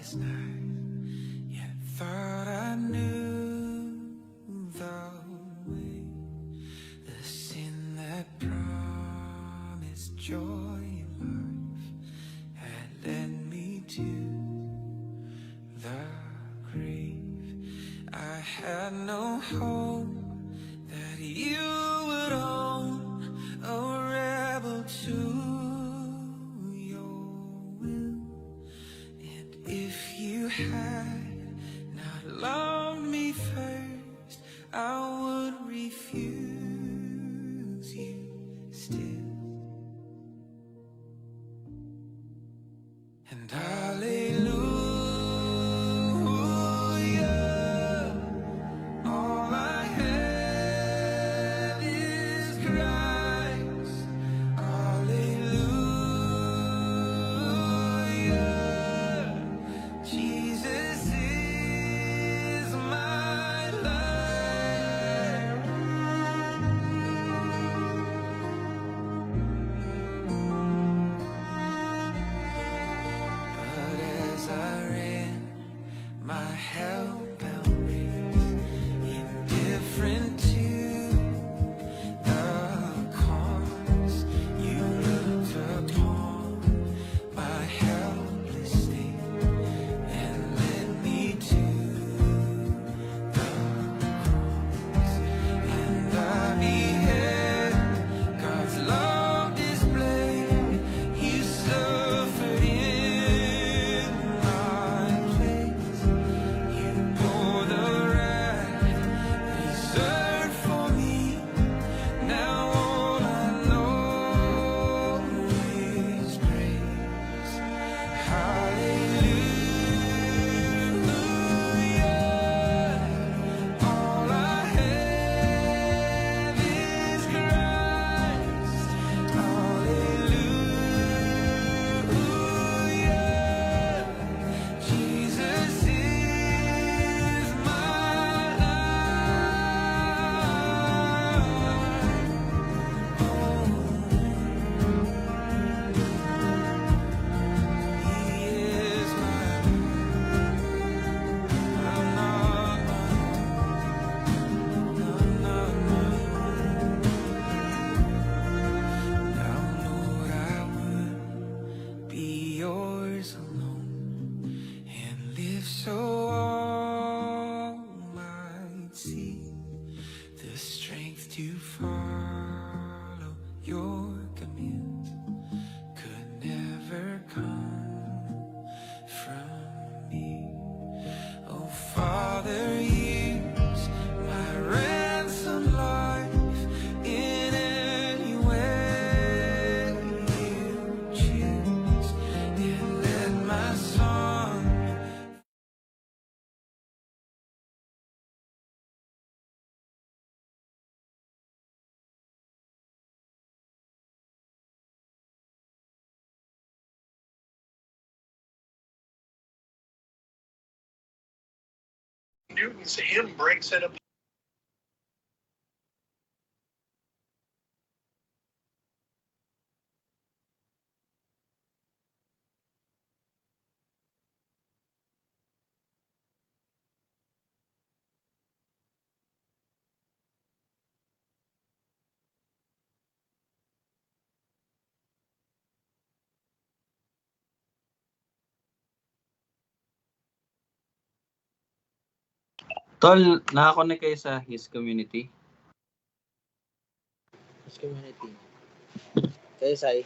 this night, yet thought I knew the way. The sin that promised joy in life had led me to the grave. I had no hope that you would own a rebel to your will. And if you had not loved me first, I would refuse you still. And hallelujah, all I have is Christ. Hallelujah, Jesus is my life. But as I ran my hellbound race, indifferent to the cause, you looked upon my helpless state and led me to the cross. And I beheld God's love displayed. You suffered in my place. You bore the wrath reserved for me. Now all I know is grace. Hallelujah, all I have is Christ. Hallelujah, Jesus is my life. He is my life. I'm not my own. I'm not my own. Now, Lord, I would be yours alone and live so all might see the strength to follow your commands could never come from me. Oh, Father, use my ransom life in any way you choose, and let my song Newton's hymn breaks it up. Tol, nakakonect kayo sa his community? His community. Kayo, Sai?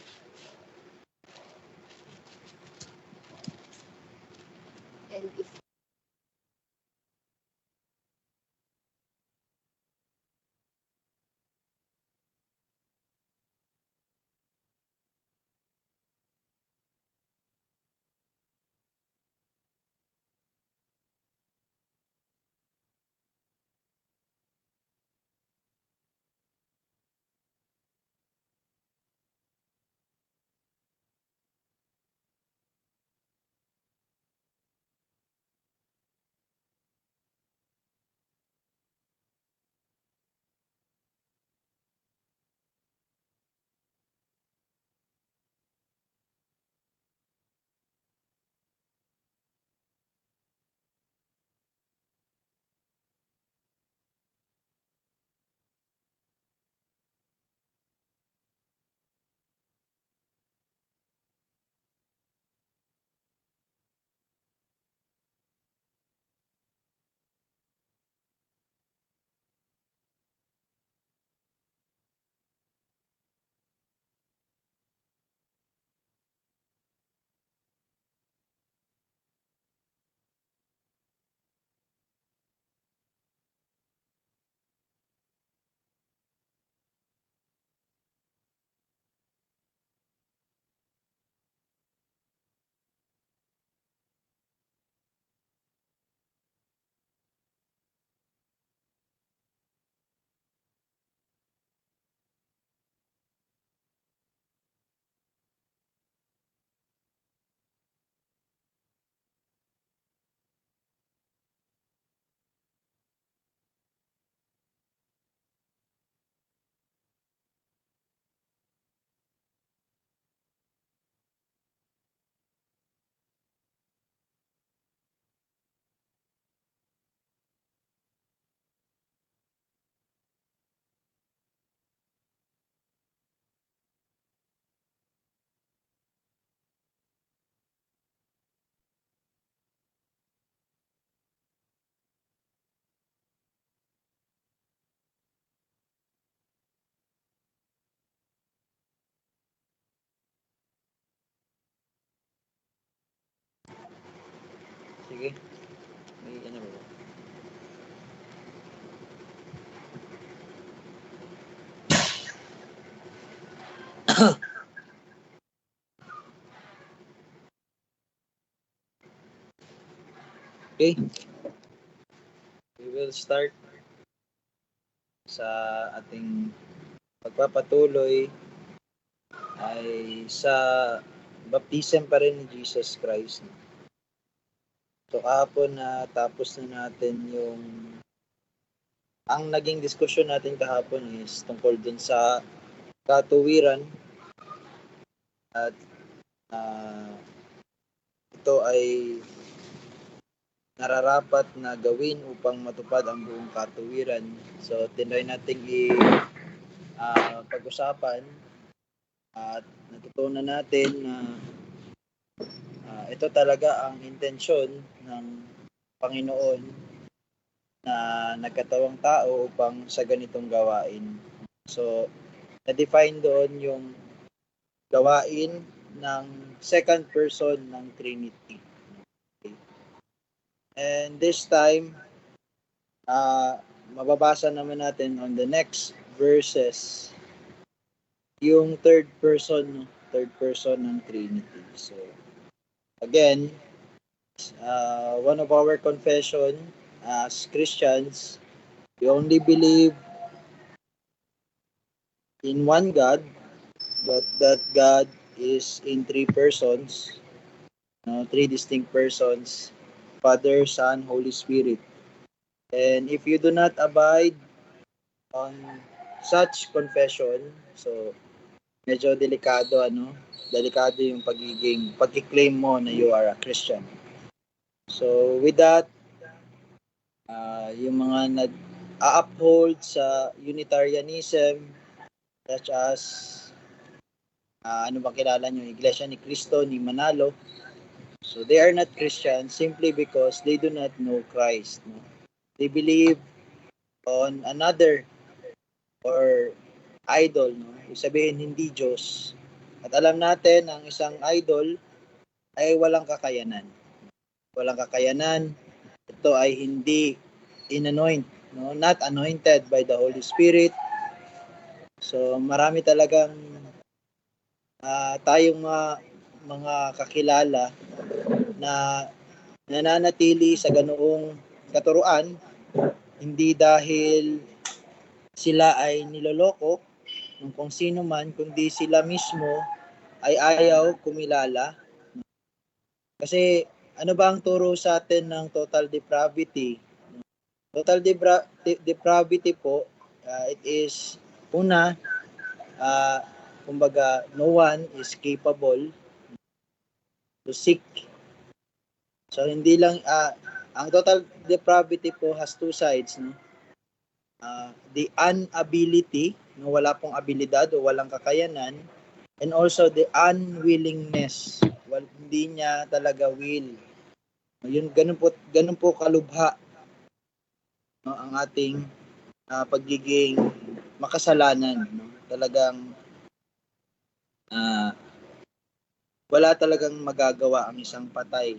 Sige. May ano ba? Okay. We will start sa ating pagpapatuloy ay sa baptism pa rin ni Jesus Christ. So kahapon na tapos na natin ang naging diskusyon natin kahapon is tungkol dun sa katuwiran at ito ay nararapat na gawin upang matupad ang buong katuwiran. So tinry natin pag-usapan at natutunan natin na ito talaga ang intensyon ng Panginoon na nagkatawang tao upang sa ganitong gawain. So, na-define doon yung gawain ng second person ng Trinity. Okay. And this time, mababasa naman natin on the next verses yung third person ng Trinity. So, again, one of our confession as Christians, we only believe in one God, but that God is in three persons, three distinct persons, Father, Son, Holy Spirit. And if you do not abide on such confession, so medyo delikado yung pag-claim mo na you are a Christian. So with that, yung mga nag-uphold sa Unitarianism, such as ano ba kilala nyo, Iglesia ni Cristo, ni Manalo, so they are not Christians simply because they do not know Christ. No? They believe on another or idol, no? Sabihin hindi Diyos. At alam natin ang isang idol ay walang kakayanan. Walang kakayanan. Ito ay hindi in-anoint, no? Not anointed by the Holy Spirit. So marami talagang tayong mga kakilala na nananatili sa ganoong katuruan, hindi dahil sila ay niloloko ng kung sino man, kundi sila mismo ay ayaw kumilala. Kasi ano ba ang turo sa atin ng total depravity? Total depravity po, it is una, kumbaga no one is capable to seek. So hindi lang ang total depravity po has two sides, no? The inability, no, wala pong abilidad o walang kakayanan, and also the unwillingness, hindi niya talaga will. Yun, ganun po kalubha, no, ang ating pagiging makasalanan, no? Talagang wala talagang magagawa ang isang patay.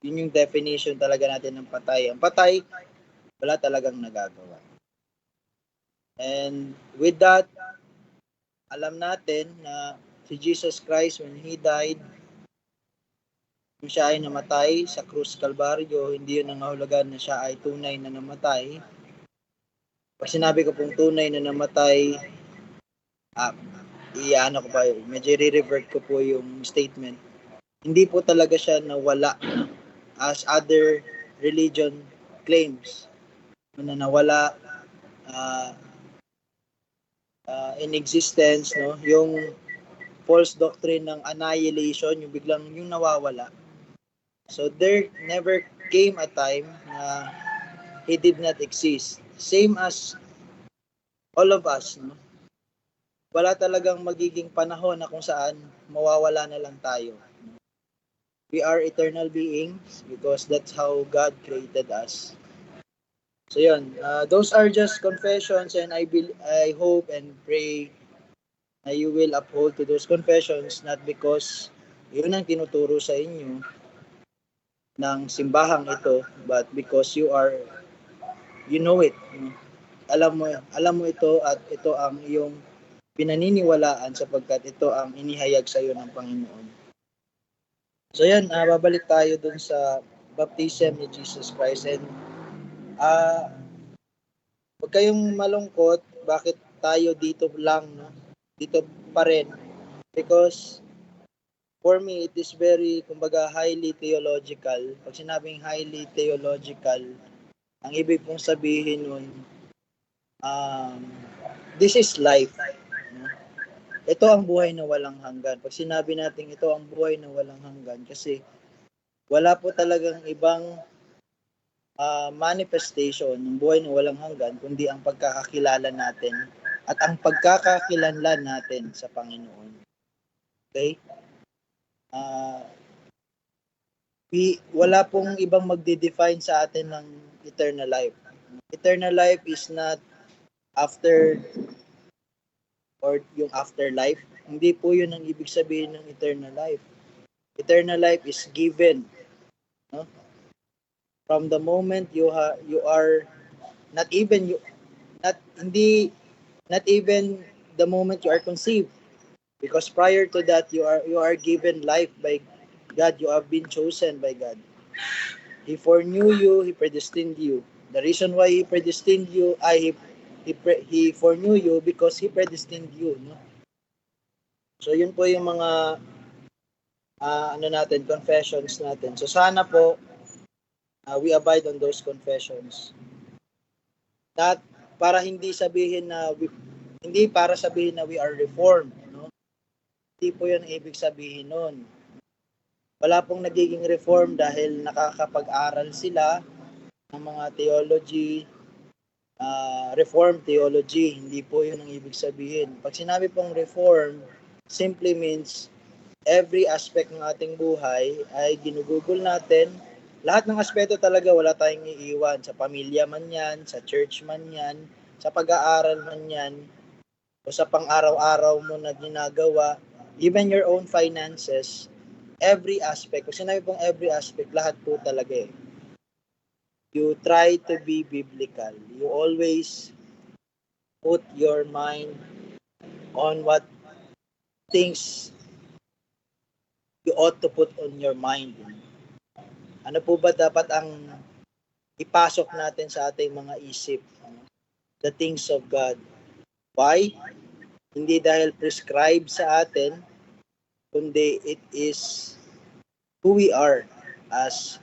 Yun yung definition talaga natin ng patay. Ang patay, wala talagang nagagawa. And with that, alam natin na si Jesus Christ, when He died, kung siya ay namatay sa krus Kalbaryo, hindi yun nangahulugan na siya ay tunay na namatay. Pag sinabi ko pong tunay na namatay, medyo re-revert ko po yung statement. Hindi po talaga siya nawala as other religion claims na nawala in existence, no? Yung false doctrine ng annihilation, yung biglang yung nawawala. So there never came a time na He did not exist. Same as all of us, no? Wala talagang magiging panahon na kung saan mawawala na lang tayo. We are eternal beings because that's how God created us. So yun, those are just confessions, and I hope and pray na you will uphold to those confessions, not because yun ang tinuturo sa inyo, ng simbahang ito, but because you know it. Alam mo ito at ito ang iyong pinaniniwalaan sapagkat ito ang inihayag sa iyo ng Panginoon. So yan, babalik tayo dun sa baptism ni Jesus Christ. And huwag kayong malungkot bakit tayo dito lang, no? Dito pa rin. Because for me, it is very, kumbaga, highly theological. Pag sinabing highly theological, ang ibig pong sabihin nun, this is life. No? Ito ang buhay na walang hanggan. Pag sinabi natin ito ang buhay na walang hanggan, kasi wala po talagang ibang manifestation ng buhay na walang hanggan, kundi ang pagkakakilala natin at ang pagkakakilanlan natin sa Panginoon. Okay? Wala pong ibang magde-define sa atin ng eternal life. Eternal life is not after or yung afterlife. Hindi po yun ang ibig sabihin ng eternal life. Eternal life is given. No? From the moment you are not even the moment you are conceived, because prior to that you are given life by God. You have been chosen by God. He foreknew you, He predestined you. The reason why He predestined you He foreknew you because He predestined you, no? So yun po yung mga confessions natin. So sana po we abide on those confessions. Not para hindi para sabihin na we are reformed, no? Hindi po 'yun ibig sabihin nun. Wala pong nagiging reform dahil nakakapag-aral sila ng mga theology, reform theology. Hindi po 'yun ang ibig sabihin. Pag sinabi pong reform, simply means every aspect ng ating buhay ay ginugugol natin. Lahat ng aspeto talaga wala tayong iiwan. Sa pamilya man yan, sa church man yan, sa pag-aaral man yan, o sa pang-araw-araw mo na ginagawa, even your own finances, every aspect. Kung sinabi pong every aspect, lahat po talaga eh. You try to be biblical. You always put your mind on what things you ought to put on your mind. Ano po ba dapat ang ipasok natin sa ating mga isip? The things of God. Why? Hindi dahil prescribed sa atin, kundi it is who we are as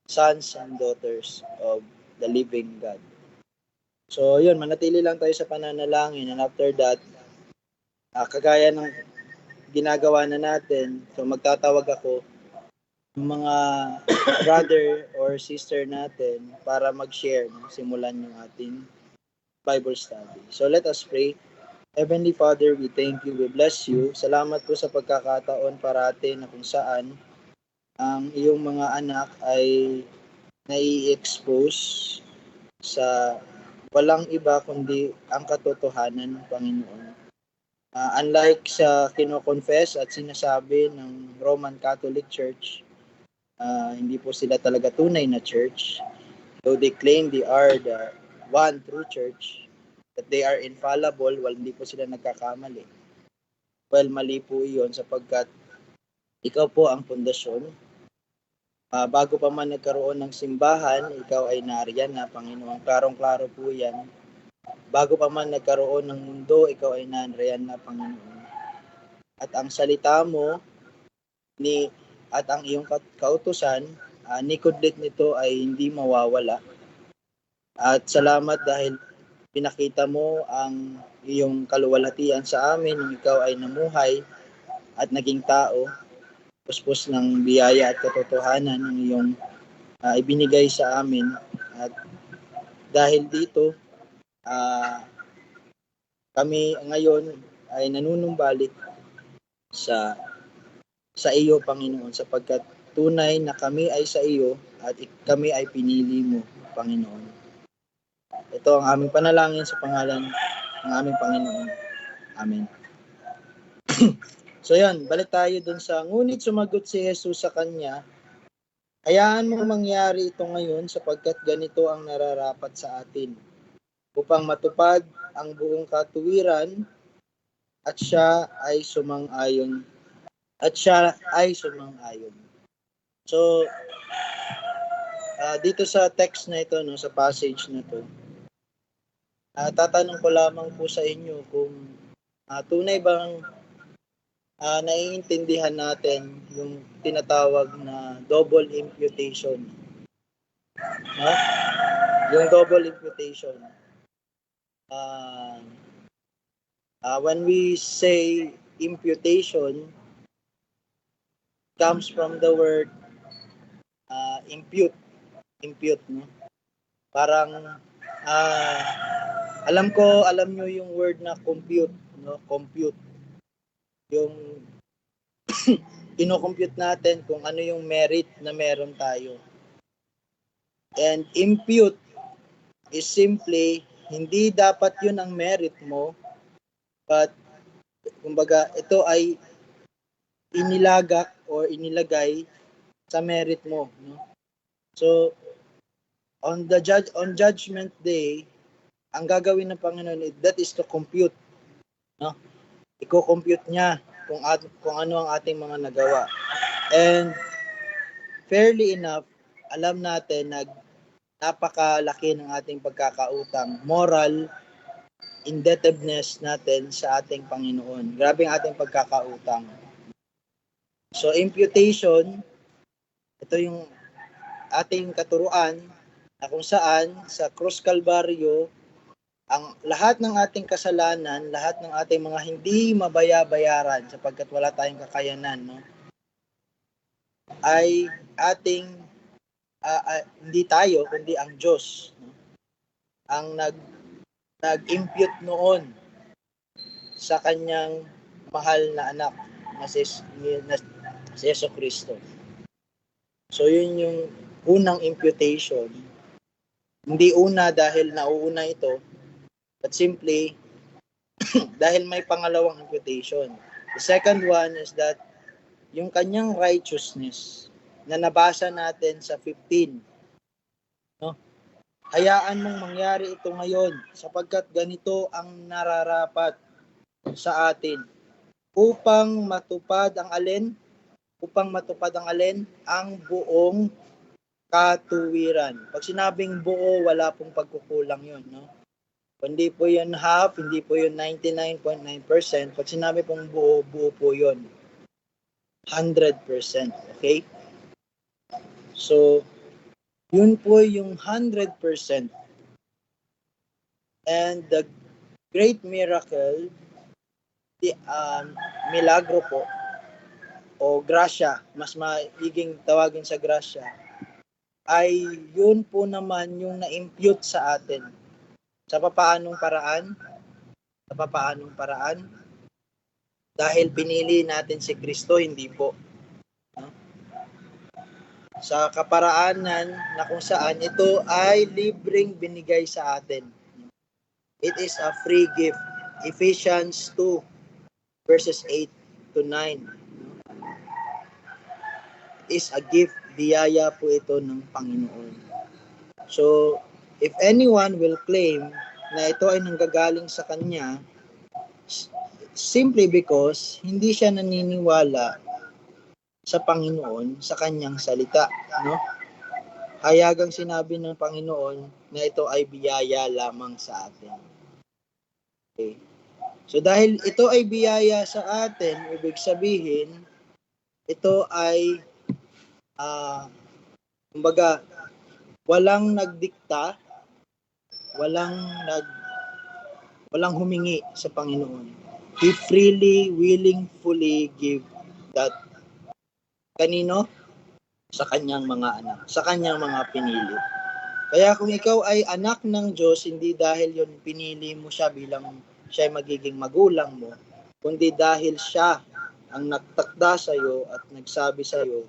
sons and daughters of the living God. So yun, manatili lang tayo sa pananalangin, and after that, kagaya ng ginagawa na natin, so magtatawag ako ng mga brother or sister natin para mag-share, simulan yung ating Bible study. So let us pray. Heavenly Father, we thank you, we bless you. Salamat po sa pagkakataon parati na kung saan ang iyong mga anak ay nai-expose sa walang iba kundi ang katotohanan, Panginoon. Unlike sa kino-confess at sinasabi ng Roman Catholic Church, hindi po sila talaga tunay na church. Though they claim they are the one true church, that they are infallible, hindi po sila nagkakamali. Well, mali po iyon sapagkat ikaw po ang pundasyon. Bago pa man nagkaroon ng simbahan, ikaw ay nariyan na, Panginoon. Klarong-klaro po yan. Bago pa man nagkaroon ng mundo, ikaw ay nariyan na, Panginoon. At ang salita mo at ang iyong kautusan, nikudlit nito ay hindi mawawala. At salamat dahil pinakita mo ang iyong kaluwalhatian sa amin nung ikaw ay namuhay at naging tao. Puspos ng biyaya at katotohanan ng iyong ibinigay sa amin. At dahil dito, kami ngayon ay nanunumbalik sa iyo, Panginoon, sapagkat tunay na kami ay sa iyo at kami ay pinili mo, Panginoon. Ito ang aming panalangin sa pangalan ng aming Panginoon. Amen. So yan, balik tayo dun sa ngunit sumagot si Jesus sa kanya, Hayaan mong mangyari ito ngayon sapagkat ganito ang nararapat sa atin upang matupad ang buong katuwiran at siya ay sumang-ayon. So, dito sa text na ito, no, sa passage na to, tatanong ko lamang po sa inyo kung tunay bang naiintindihan natin yung tinatawag na double imputation. No? Yung double imputation. When we say imputation, comes from the word impute. Impute, no? Parang alam nyo yung word na compute, no? Compute. Yung ino-compute natin kung ano yung merit na meron tayo. And impute is simply, hindi dapat yun ang merit mo, but kumbaga ito ay inilagak or inilagay sa merit mo, no? So on judgment day, ang gagawin ng Panginoon, that is to compute, no? Iko-compute niya kung ano ang ating mga nagawa. And fairly enough, alam natin na napakalaki ng ating pagkakautang, moral indebtedness natin sa ating Panginoon. Grabe ang ating pagkakautang. So imputation, ito yung ating katuruan na kung saan sa Krus Kalbaryo, ang lahat ng ating kasalanan, lahat ng ating mga hindi mabayaran sapagkat wala tayong kakayanan, no, ay ating hindi tayo kundi ang Diyos, no, ang nag-impute noon sa kanyang mahal na anak na si Yesu Kristo. So yun yung unang imputation. Hindi una dahil nauuna ito, but simply dahil may pangalawang imputation. The second one is that yung kanyang righteousness na nabasa natin sa 15. No? Hayaan mong mangyari ito ngayon sapagkat ganito ang nararapat sa atin upang matupad ang alin? Upang matupad ang alin? Ang buong katuwiran. Pag sinabing buo, wala pong pagkukulang yun, no? Hindi po yun half, hindi po yun 99.9%. Pag sinabi pong buo, buo po yun. 100%. Okay? So, yun po yung 100%. And the great miracle, the milagro po, o grasya, mas maiging tawagin sa grasya, ay yun po naman yung na-impute sa atin. Sa papaanong paraan? Sa papaanong paraan? Dahil pinili natin si Kristo, hindi po. No? Sa kaparaanan na kung saan ito ay libreng binigay sa atin. It is a free gift. Ephesians 2 verses 8 to 9. It is a gift, biyaya po ito ng Panginoon. So, if anyone will claim na ito ay nanggagaling sa Kanya, simply because hindi siya naniniwala sa Panginoon, sa Kanyang salita, no? Hayagang sinabi ng Panginoon na ito ay biyaya lamang sa atin. Okay. So dahil ito ay biyaya sa atin, ibig sabihin, ito ay kumbaga, walang nagdikta, walang humingi sa Panginoon. He freely, willingly give that. Kanino? Sa kanyang mga anak, sa kanyang mga pinili. Kaya kung ikaw ay anak ng Diyos, hindi dahil yun pinili mo siya bilang siya ay magiging magulang mo, kundi dahil siya ang nagtakda sa iyo at nagsabi sa iyo,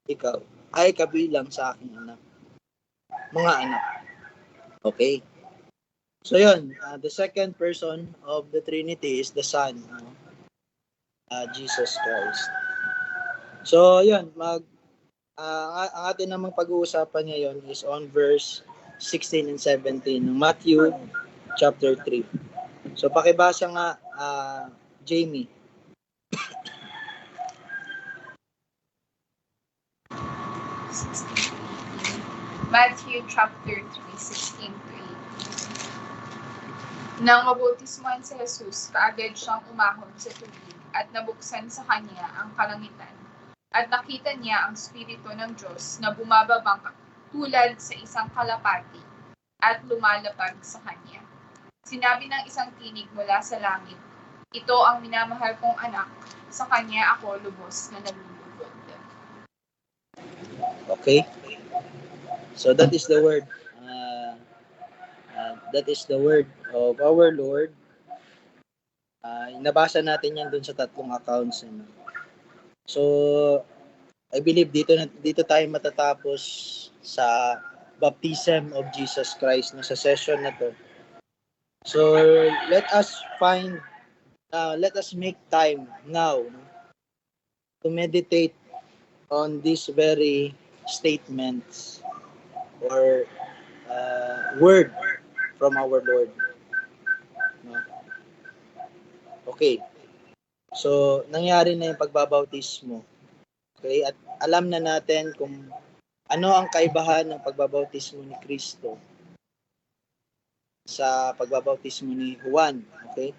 ikaw ay kabilang sa aking anak. Mga anak. Okay? So yun, the second person of the Trinity is the Son, Jesus Christ. So yun, ang atin namang pag-uusapan ngayon is on verse 16 and 17 ng Matthew chapter 3. So pakibasa nga, Jamie. Matthew chapter 3:16 to 18. Nang mabautismohan si Jesus, kaagad siyang umahon sa tubig at nabuksan sa kanya ang kalangitan. At nakita niya ang Espiritu ng Diyos na bumababang tulad sa isang kalapati at lumalapag sa kanya. Sinabi ng isang tinig mula sa langit, "Ito ang minamahal kong anak, sa kanya ako lubos na nalulugod." Okay? So that is the word. That is the word of our Lord. Nabasa natin yan dun sa tatlong accounts. So, I believe dito tayo matatapos sa baptism of Jesus Christ na sa session na to. So, let us make time now to meditate on these very statements or word from our Lord. No? Okay. So, nangyari na yung pagbabautismo. Okay? At alam na natin kung ano ang kaibahan ng pagbabautismo ni Kristo sa pagbabautismo ni Juan. Okay?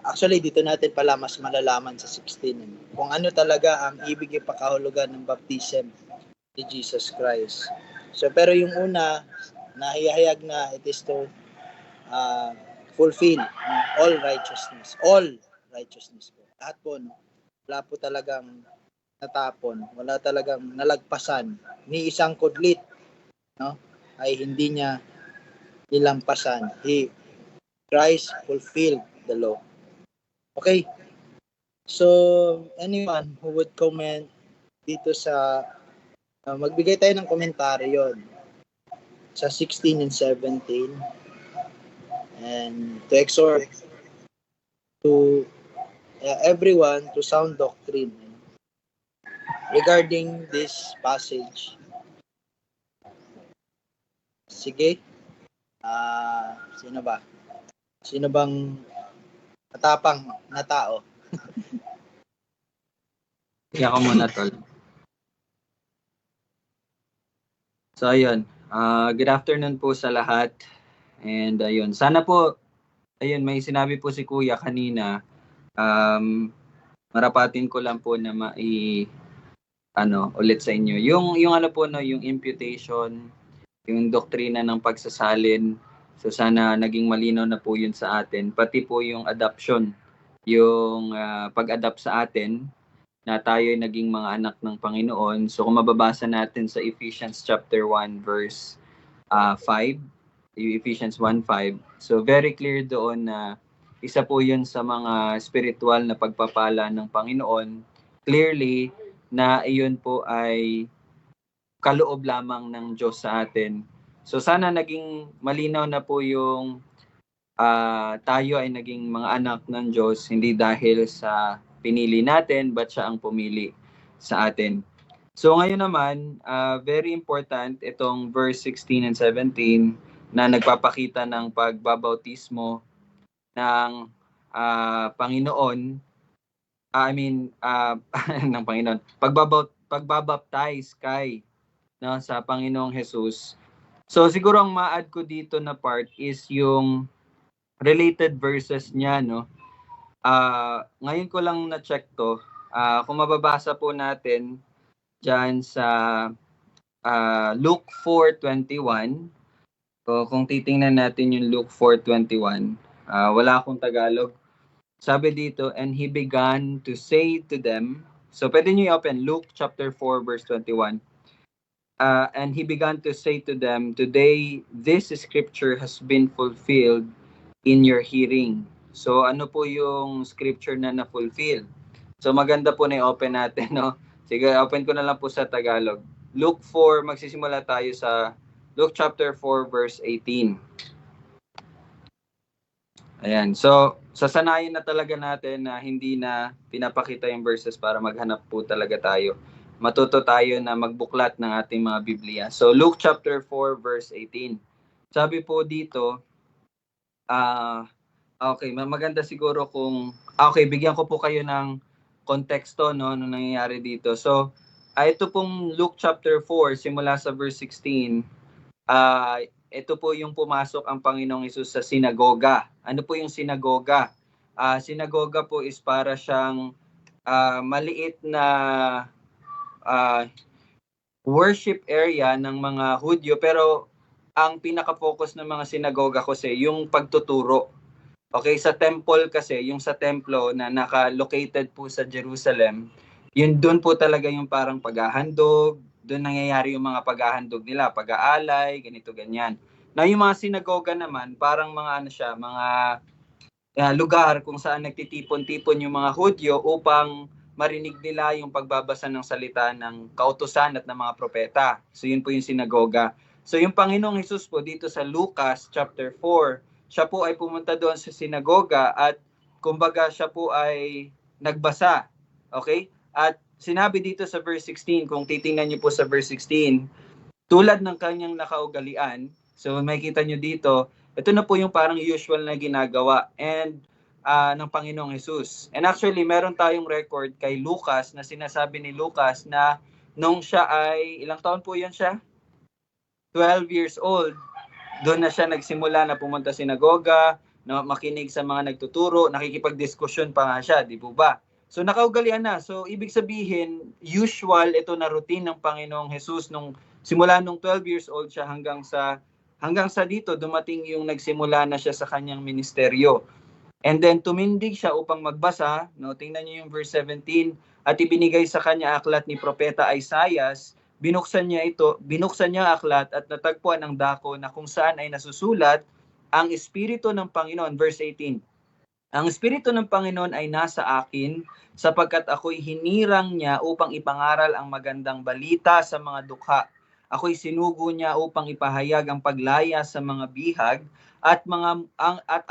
Actually, dito natin pala mas malalaman sa 16. Kung ano talaga ang ibig ipakahulugan ng baptism ni Jesus Christ. So, pero yung una, nahihayag na it is to fulfill all righteousness. All righteousness po. Lahat po, no? Wala po talagang natapon. Wala talagang nalagpasan. Ni isang kudlit, no? Ay hindi niya nilampasan. Christ fulfilled the law. Okay? So, anyone who would comment dito sa magbigay tayo ng komentaryo yon sa 16 and 17 and to exhort to everyone to sound doctrine regarding this passage. Sige. Sino ba? Sino bang matapang na tao? Kaya ako muna, tol. So, ayun. Good afternoon po sa lahat. And ayun, sana po, ayun, may sinabi po si Kuya kanina. Marapatin ko lang po na ulit sa inyo. Yung ano po, no, yung imputation, yung doktrina ng pagsasalin. So, sana naging malinaw na po yun sa atin. Pati po yung adoption, yung pag-adapt sa atin, na tayo ay naging mga anak ng Panginoon. So kung mababasa natin sa Ephesians chapter 1 verse 5, Ephesians 1:5. So very clear doon na isa po 'yun sa mga spiritual na pagpapala ng Panginoon. Clearly na iyon po ay kaloob lamang ng Diyos sa atin. So sana naging malinaw na po yung tayo ay naging mga anak ng Diyos hindi dahil sa pinili natin, but siya ang pumili sa atin. So ngayon naman, very important itong verse 16 and 17 na nagpapakita ng pagbabautismo ng Panginoon. Ng Panginoon. Pagbabaptize kay sa Panginoong Jesus. So siguro ang ma-add ko dito na part is yung related verses niya, no? Ngayon ko lang na-check to. Kung mababasa po natin dyan sa Luke 4:21. So kung titingnan natin yung Luke 4:21, wala akong Tagalog. Sabi dito, and he began to say to them, so pwede nyo i-open Luke chapter 4 verse 21. And he began to say to them, today this scripture has been fulfilled in your hearing. So ano po yung scripture na na-fulfill? So maganda po na i-open natin, no? Sige, open ko na lang po sa Tagalog. Luke 4, magsisimula tayo sa Luke chapter 4 verse 18. Ayan. So, sasanayin na talaga natin na hindi na pinapakita yung verses para maghanap po talaga tayo. Matuto tayo na magbuklat ng ating mga Biblia. So, Luke chapter 4 verse 18. Sabi po dito, okay, maganda siguro kung okay, bigyan ko po kayo ng konteksto no nangyayari dito. So, ito pong Luke chapter 4 simula sa verse 16. Ito po yung pumasok ang Panginoong Hesus sa sinagoga. Ano po yung sinagoga? Sinagoga po is para siyang maliit na worship area ng mga Hudyo, pero ang pinaka-focus ng mga sinagoga kasi yung pagtuturo. Okay, sa temple kasi, yung sa templo na naka-located po sa Jerusalem, yun doon po talaga yung parang paghahandog, doon nangyayari yung mga paghahandog nila, pag-aalay, ganito, ganyan. Na yung mga sinagoga naman, parang mga ano siya, mga lugar kung saan nagtitipon-tipon yung mga Hudyo upang marinig nila yung pagbabasa ng salita ng kautusan at ng mga propeta. So yun po yung sinagoga. So yung Panginoong Hesus po dito sa Lucas chapter 4, siya po ay pumunta doon sa sinagoga at kumbaga siya po ay nagbasa. Okay? At sinabi dito sa verse 16, kung titingnan niyo po sa verse 16, tulad ng kanyang nakaugalian, so makikita niyo dito, ito na po yung parang usual na ginagawa and ng Panginoong Hesus. And actually, meron tayong record kay Lucas na sinasabi ni Lucas na nung siya ay, ilang taon po yan siya? 12 years old. Doon na siya nagsimula na pumunta sa sinagoga, na makinig sa mga nagtuturo, nakikipagdiskusyon pa nga siya, di po ba? So nakaugalian na. So ibig sabihin, usual ito na routine ng Panginoong Hesus nung simula nung 12 years old siya hanggang sa dito dumating yung nagsimula na siya sa kanyang ministeryo. And then tumindig siya upang magbasa, no? Tingnan niyo yung verse 17, at ibinigay sa kanya aklat ni propeta Isaias. Binuksan niya ang aklat at natagpuan ang dako na kung saan ay nasusulat ang Espiritu ng Panginoon. Verse 18, ang Espiritu ng Panginoon ay nasa akin sapagkat ako'y hinirang niya upang ipangaral ang magandang balita sa mga dukha. Ako'y sinugo niya upang ipahayag ang paglaya sa mga bihag at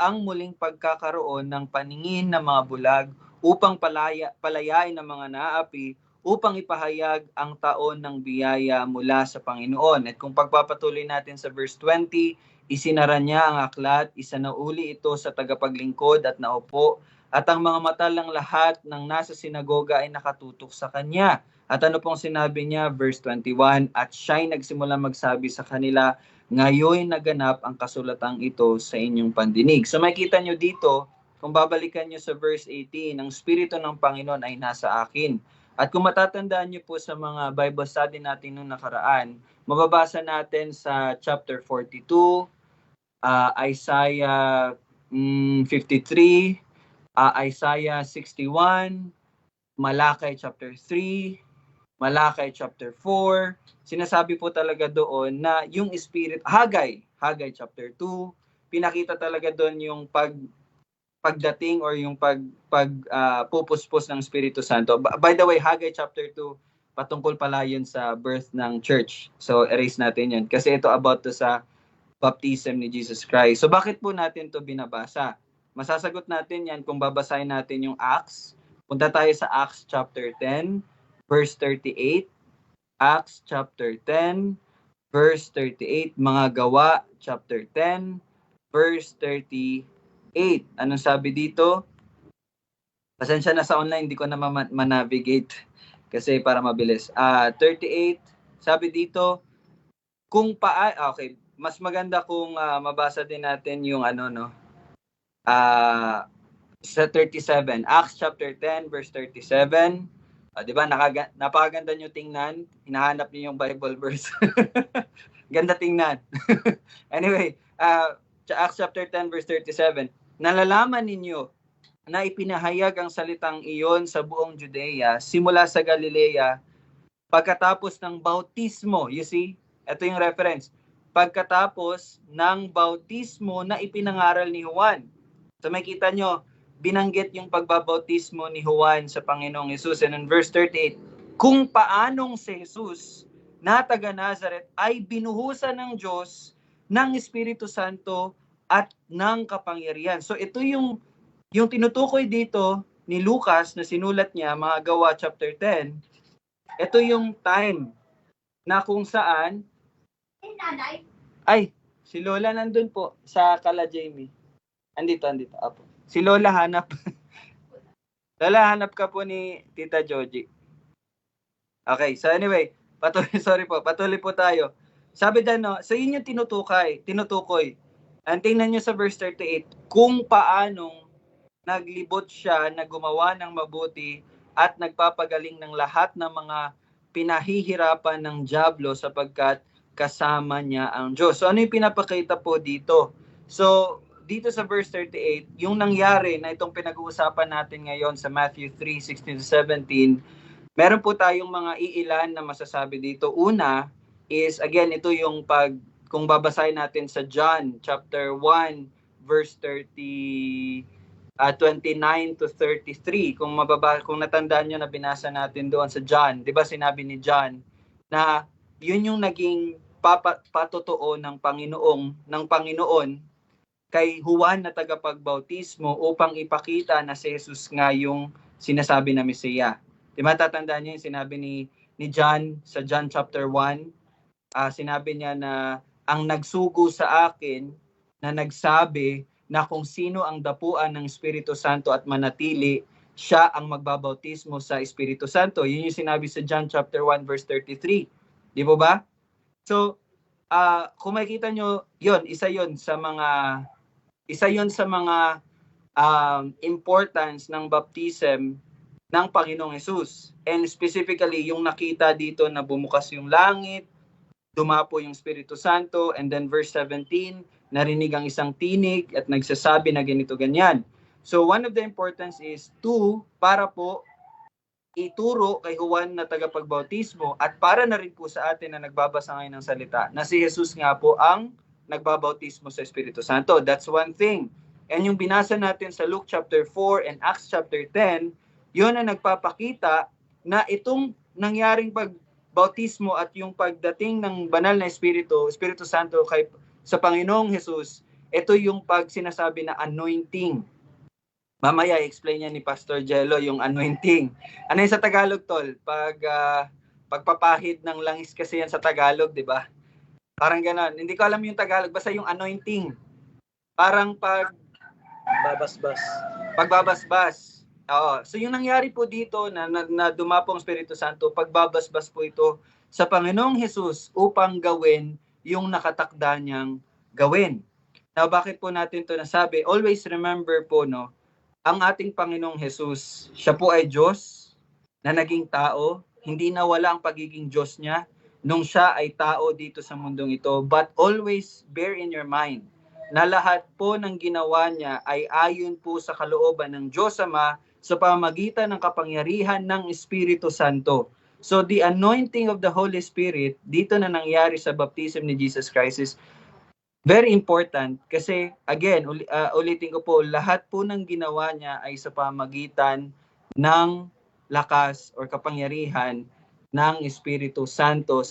ang muling pagkakaroon ng paningin ng mga bulag upang palayain ng mga naapi, upang ipahayag ang taon ng biyaya mula sa Panginoon. At kung pagpapatuloy natin sa verse 20, isinara niya ang aklat, isanauli ito sa tagapaglingkod at naupo, at ang mga mata ng lahat ng nasa sinagoga ay nakatutok sa kanya. At ano pong sinabi niya? Verse 21, at siya'y nagsimula magsabi sa kanila, ngayon naganap ang kasulatang ito sa inyong pandinig. So makita nyo dito, kung babalikan nyo sa verse 18, ang Espiritu ng Panginoon ay nasa akin. At kung matatandaan nyo po sa mga Bible study natin noong nakaraan, mababasa natin sa chapter 42, Isaiah 53, Isaiah 61, Malakay chapter 3, Malakay chapter 4, sinasabi po talaga doon na yung Spirit, Hagay chapter 2, pinakita talaga doon yung pagdating or yung pupuspos ng Espiritu Santo. By the way, Hagay chapter 2, patungkol pala yun sa birth ng church. So erase natin yun kasi ito about to sa baptism ni Jesus Christ. So bakit po natin to binabasa? Masasagot natin yan kung babasahin natin yung Acts. Punta tayo sa Acts chapter 10, verse 38. Acts chapter 10, verse 38. Mga Gawa chapter 10, verse 38. Anong sabi dito? Pasensya na sa online, hindi ko na manavigate kasi para mabilis. 38, sabi dito, okay, mas maganda kung mabasa din natin yung sa 37, Acts chapter 10 verse 37. 'Di ba? Napakaganda niyo tingnan, hinahanap niyo yung Bible verse. Ganda tingnan. Anyway, Acts chapter 10 verse 37, nalalaman ninyo na ipinahayag ang salitang iyon sa buong Judea, simula sa Galilea, pagkatapos ng bautismo. You see? Ito yung reference. Pagkatapos ng bautismo na ipinangaral ni Juan. So makita nyo, binanggit yung pagbabautismo ni Juan sa Panginoong Hesus. And in verse 38, kung paanong si Jesus na taga Nazaret ay binuhusan ng Diyos ng Espiritu Santo at ng kapangyarihan. So ito yung tinutukoy dito ni Lucas na sinulat niya, mga Gawa chapter 10. Ito yung time na kung saan si Lola nandun po sa Kala Jamie. Andito. Apo. Si Lola hanap. Lola, hanap ka po ni Tita Joji. Okay, so anyway, patuloy po tayo. Sabi dyan, no, so yun yung tinutukoy. And tingnan nyo sa verse 38, kung paanong naglibot siya na gumawa ng mabuti at nagpapagaling ng lahat ng mga pinahihirapan ng dyablo sapagkat kasama niya ang Diyos. So ano yung pinapakita po dito? So dito sa verse 38, yung nangyari na itong pinag-uusapan natin ngayon sa Matthew 3:16-17, meron po tayong mga iilan na masasabi dito. Una is, again, ito yung kung babasahin natin sa John chapter 1 verse 29 to 33. Kung natandaan nyo na binasa natin doon sa John, 'di ba sinabi ni John na yun yung naging patotoo ng Panginoon kay Juan na tagapagbautismo upang ipakita na si Jesus nga yung sinasabi na Mesiya. Diba tatandaan niyo yung sinabi ni John sa John chapter 1? Sinabi niya na ang nagsugo sa akin na nagsabi na kung sino ang dapuan ng Espiritu Santo at manatili, siya ang magbabautismo sa Espiritu Santo. Yun yung sinabi sa John chapter 1 verse 33. Di ba ba? So, kung makikita nyo, isa yun sa mga importance ng baptism ng Panginoong Jesus. And specifically, yung nakita dito na bumukas yung langit, dumapo yung Espiritu Santo, and then verse 17, narinig ang isang tinig at nagsasabi na ganito ganyan. So one of the importance is para po ituro kay Juan na tagapagbautismo at para na rin po sa atin na nagbabasa ngayon ng salita na si Jesus nga po ang nagbabautismo sa Espiritu Santo. That's one thing. And yung binasa natin sa Luke chapter 4 and Acts chapter 10, yun ang nagpapakita na itong nangyaring pagbautismo at yung pagdating ng banal na Espiritu Santo sa Panginoong Jesus, ito yung sinasabi na anointing. Mamaya i-explain niya ni Pastor Jello yung anointing. Ano yung sa Tagalog, Tol? Pagpapahid ng langis kasi yan sa Tagalog, di ba? Parang gano'n. Hindi ko alam yung Tagalog, basta yung anointing. Parang pagbabasbas. Oo. So yung nangyari po dito na dumapong Espiritu Santo, pagbabasbas po ito sa Panginoong Jesus upang gawin yung nakatakda niyang gawin. Now, bakit po natin ito nasabi? Always remember po, no, ang ating Panginoong Jesus, siya po ay Diyos na naging tao. Hindi nawala ang pagiging Diyos niya nung siya ay tao dito sa mundong ito. But always bear in your mind na lahat po ng ginawa niya ay ayon po sa kalooban ng Diyos Ama sa pamamagitan ng kapangyarihan ng Espiritu Santo. So the anointing of the Holy Spirit, dito na nangyari sa baptism ni Jesus Christ is very important kasi, again, ulitin ko po, lahat po ng ginawa niya ay sa pamamagitan ng lakas or kapangyarihan ng Espiritu Santo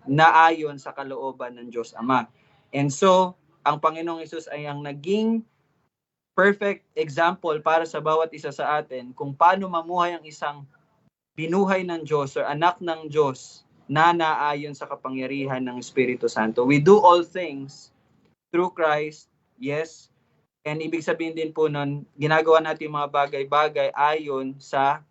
naayon sa kalooban ng Diyos Ama. And so, ang Panginoong Hesus ay ang naging perfect example para sa bawat isa sa atin kung paano mamuhay ang isang binuhay ng Diyos or anak ng Diyos na naayon sa kapangyarihan ng Espiritu Santo. We do all things through Christ, yes. And ibig sabihin din po nun, ginagawa natin yung mga bagay-bagay ayon sa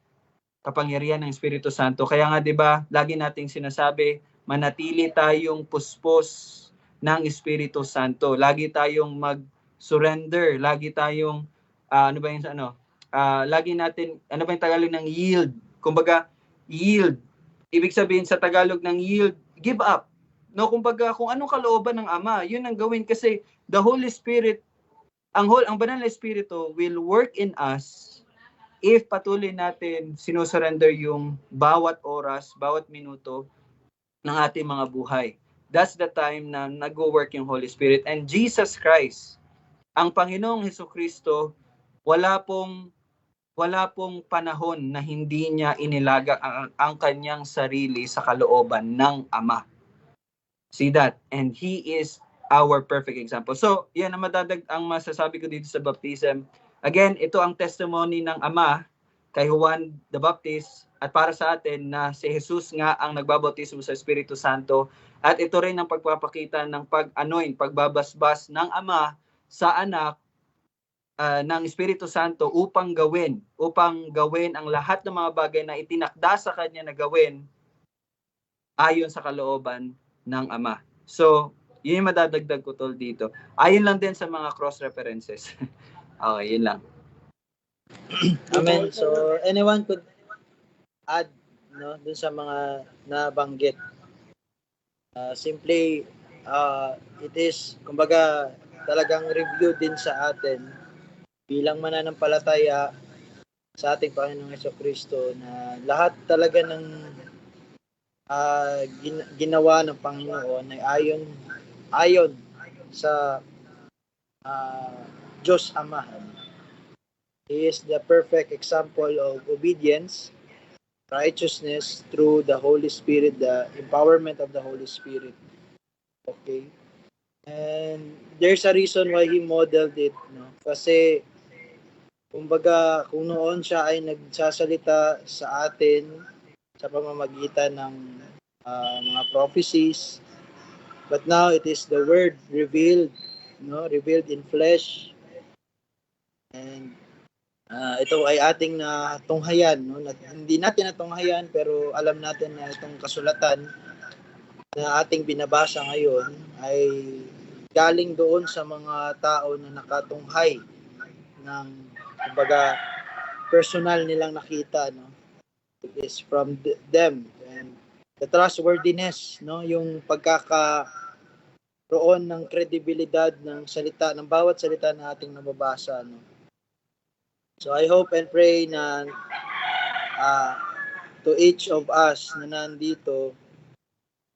kapangyarihan ng Espiritu Santo. Kaya nga 'di ba, lagi nating sinasabi, manatili tayong puspos ng Espiritu Santo. Lagi tayong mag-surrender, lagi tayong lagi natin, ano ba yung Tagalog ng yield? Kumbaga, yield. Ibig sabihin sa Tagalog ng yield, give up. No, kumbaga kung anong kalooban ng Ama, 'yun ang gawin kasi the Holy Spirit, ang banal na Espiritu will work in us if patuloy natin sinusurrender yung bawat oras, bawat minuto ng ating mga buhay. That's the time na nag-work yung Holy Spirit. And Jesus Christ, ang Panginoong Hesukristo, wala pong panahon na hindi niya inilaga ang kanyang sarili sa kalooban ng Ama. See that? And He is our perfect example. So, yan ang masasabi ko dito sa baptism. Again, ito ang testimony ng Ama kay Juan the Baptist at para sa atin na si Jesus nga ang nagbabautismo sa Espiritu Santo at ito rin ang pagpapakita ng pagbabasbas ng Ama sa anak ng Espiritu Santo upang gawin ang lahat ng mga bagay na itinakda sa kanya na gawin ayon sa kalooban ng Ama. So, yun yung madadagdag ko tol dito. Ayon lang din sa mga cross references. Okay, yun lang. Amen. So, anyone could add dun sa mga nabanggit. Simply, it is, kumbaga, talagang review din sa atin bilang mananampalataya sa ating Panginoong Jesucristo na lahat talaga ng ginawa ng Panginoon ay ayon sa Diyos Ama. He is the perfect example of obedience, righteousness through the Holy Spirit, the empowerment of the Holy Spirit. Okay? And there's a reason why He modeled it. Kasi, kumbaga, kung noon siya ay nagsasalita sa atin sa pamamagitan ng mga prophecies, but now it is the Word revealed in flesh. And ito ay ating natunghayan, hindi natin natunghayan pero alam natin na itong kasulatan na ating binabasa ngayon ay galing doon sa mga tao na nakatunghay ng, kumbaga, personal nilang nakita, it is from them. And the trustworthiness, yung pagkakaroon ng kredibilidad ng salita, ng bawat salita na ating nababasa, So I hope and pray na to each of us na nandito,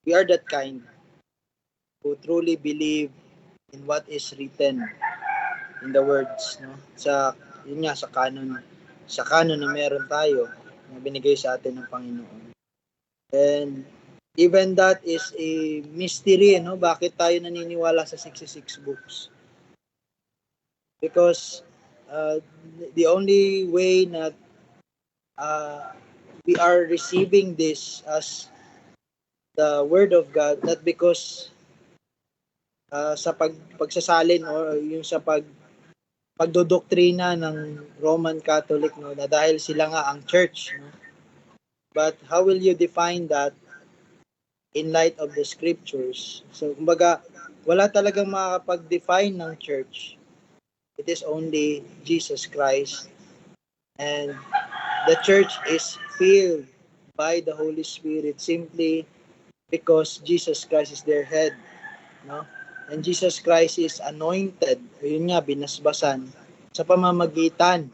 we are that kind who truly believe in what is written in the words, yun nga, sa canon na meron tayo na binigay sa atin ng Panginoon. And even that is a mystery, bakit tayo naniniwala sa 66 books? Because the only way that we are receiving this as the Word of God, not because sa pagsasalin or yung sa pagdodoktrina ng Roman Catholic, na dahil sila nga ang church, but how will you define that in light of the scriptures? So, kumbaga, wala talagang makakapag-define ng church. It is only Jesus Christ. And the church is filled by the Holy Spirit simply because Jesus Christ is their head. And Jesus Christ is anointed, yun nga, binasbasan sa pamamagitan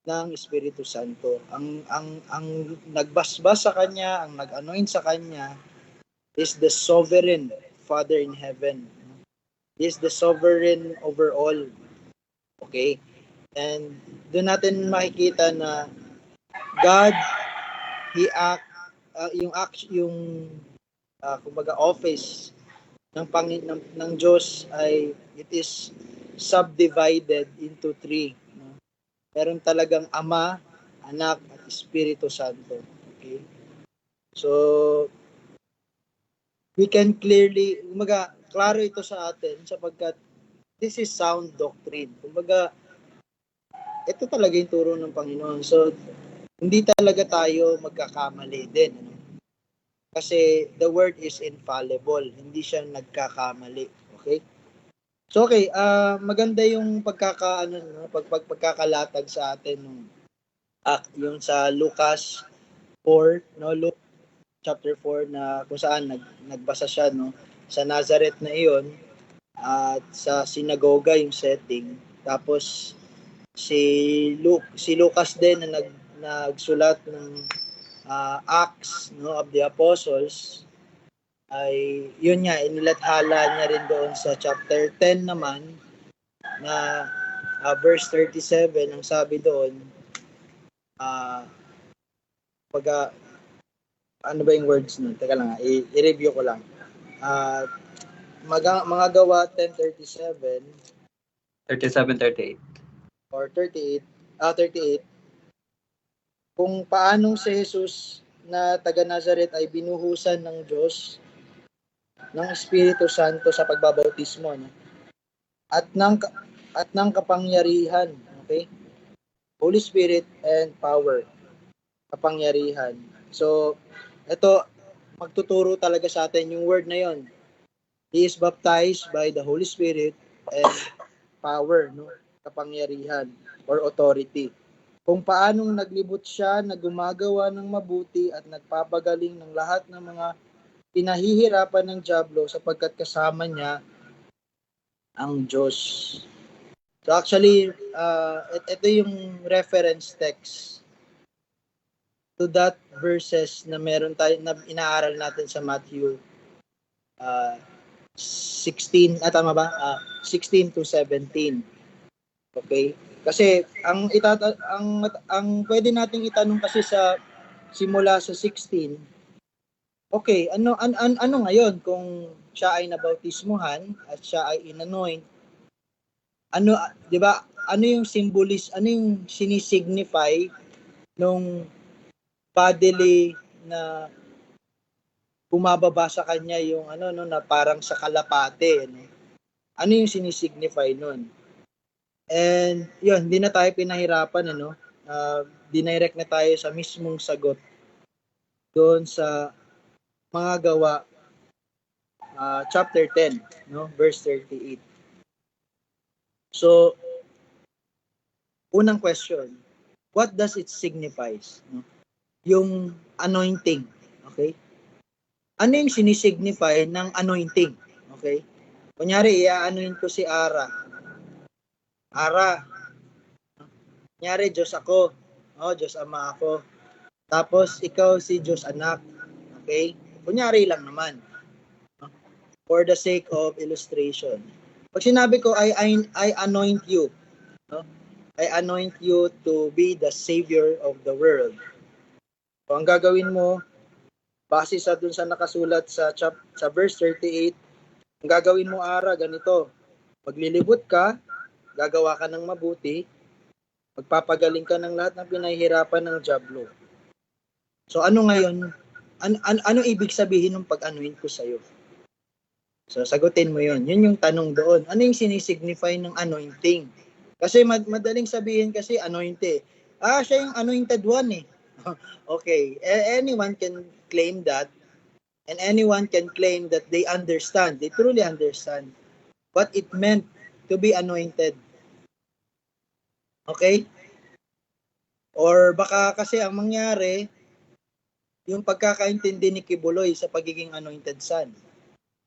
ng Espiritu Santo. Ang nagbasbas sa kanya, ang nag-anoint sa kanya is the sovereign Father in heaven. He is the sovereign over all. Okay? And doon natin makikita na God, kumbaga office ng Diyos ay it is subdivided into 3. Meron talagang Ama, Anak, at Espiritu Santo. Okay? So, we can clearly, kumbaga, klaro ito sa atin sapagkat this is sound doctrine. Kumbaga, ito talaga yung turo ng Panginoon. So, hindi talaga tayo magkakamali din. Kasi the word is infallible. Hindi siya nagkakamali. Okay? So, okay. Maganda yung pagkakalatag sa atin yung sa Lucas 4, Luke chapter 4 na kung saan nagbasa siya sa Nazareth na iyon at sa sinagoga yung setting. Tapos si Lucas din na nagsulat ng Acts of the Apostles ay yun nga inilathala niya rin doon sa chapter 10 naman na verse 37 ang sabi doon ano ba yung words nun? Teka lang, i-review ko lang. mga gawa 10:37 37-38. or 38, kung paanong si Jesus na taga Nazareth ay binuhusan ng Diyos ng Espiritu Santo sa pagbabautismo, no? At ng kapangyarihan, okay? Holy Spirit and power, kapangyarihan. So, ito magtuturo talaga sa atin yung word na yon. He is baptized by the Holy Spirit and power, no? Kapangyarihan or authority. Kung paanong naglibot siya na gumagawa ng mabuti at nagpapagaling ng lahat ng mga pinahihirapan ng dyablo sapagkat kasama niya ang Diyos. So actually, ito yung reference text to that verses na meron tayo na inaaral natin sa Matthew 16, tama ba? 16 to 17. Okay? Kasi ang pwede nating itanong kasi sa simula sa 16, okay, ano ngayon kung siya ay nabautismuhan at siya ay inanoint? Ano, 'di ba? Ano yung sinisignify nung bodily na bumababa sa kanya yung na parang sa kalapate, no? Ano yung sinisignify nun? And yun, hindi na tayo pinahirapan, dinirect na tayo sa mismong sagot doon sa mga gawa chapter 10, no, verse 38. So, unang question, what does it signifies? No? Yung anointing, okay? Ano yung sinisignify ng anointing? Okay? Kunyari, i-anoint ko si Ara. Ara, kunyari, Diyos ako. Diyos Ama ako. Tapos, ikaw si Diyos Anak. Okay? Kunyari lang naman. For the sake of illustration. Pag sinabi ko, I anoint you. No? I anoint you to be the Savior of the world. So, ang gagawin mo, base sa dun sa nakasulat sa verse 38, ang gagawin mo, Ara, ganito. Maglilibot ka, gagawa ka ng mabuti, magpapagaling ka ng lahat ng pinahihirapan ng dyablo. So ano ngayon, ano ibig sabihin ng pag-anoint ko sa'yo? So sagutin mo yun. Yun yung tanong doon. Ano yung sinisignify ng anointing? Kasi madaling sabihin kasi anointed. Siya yung anointed one eh. Okay, anyone can claim that, and anyone can claim that they truly understand what it meant to be anointed. Okay? Or baka kasi ang mangyari, yung pagkakaintindi ni Kibuloy sa pagiging anointed son.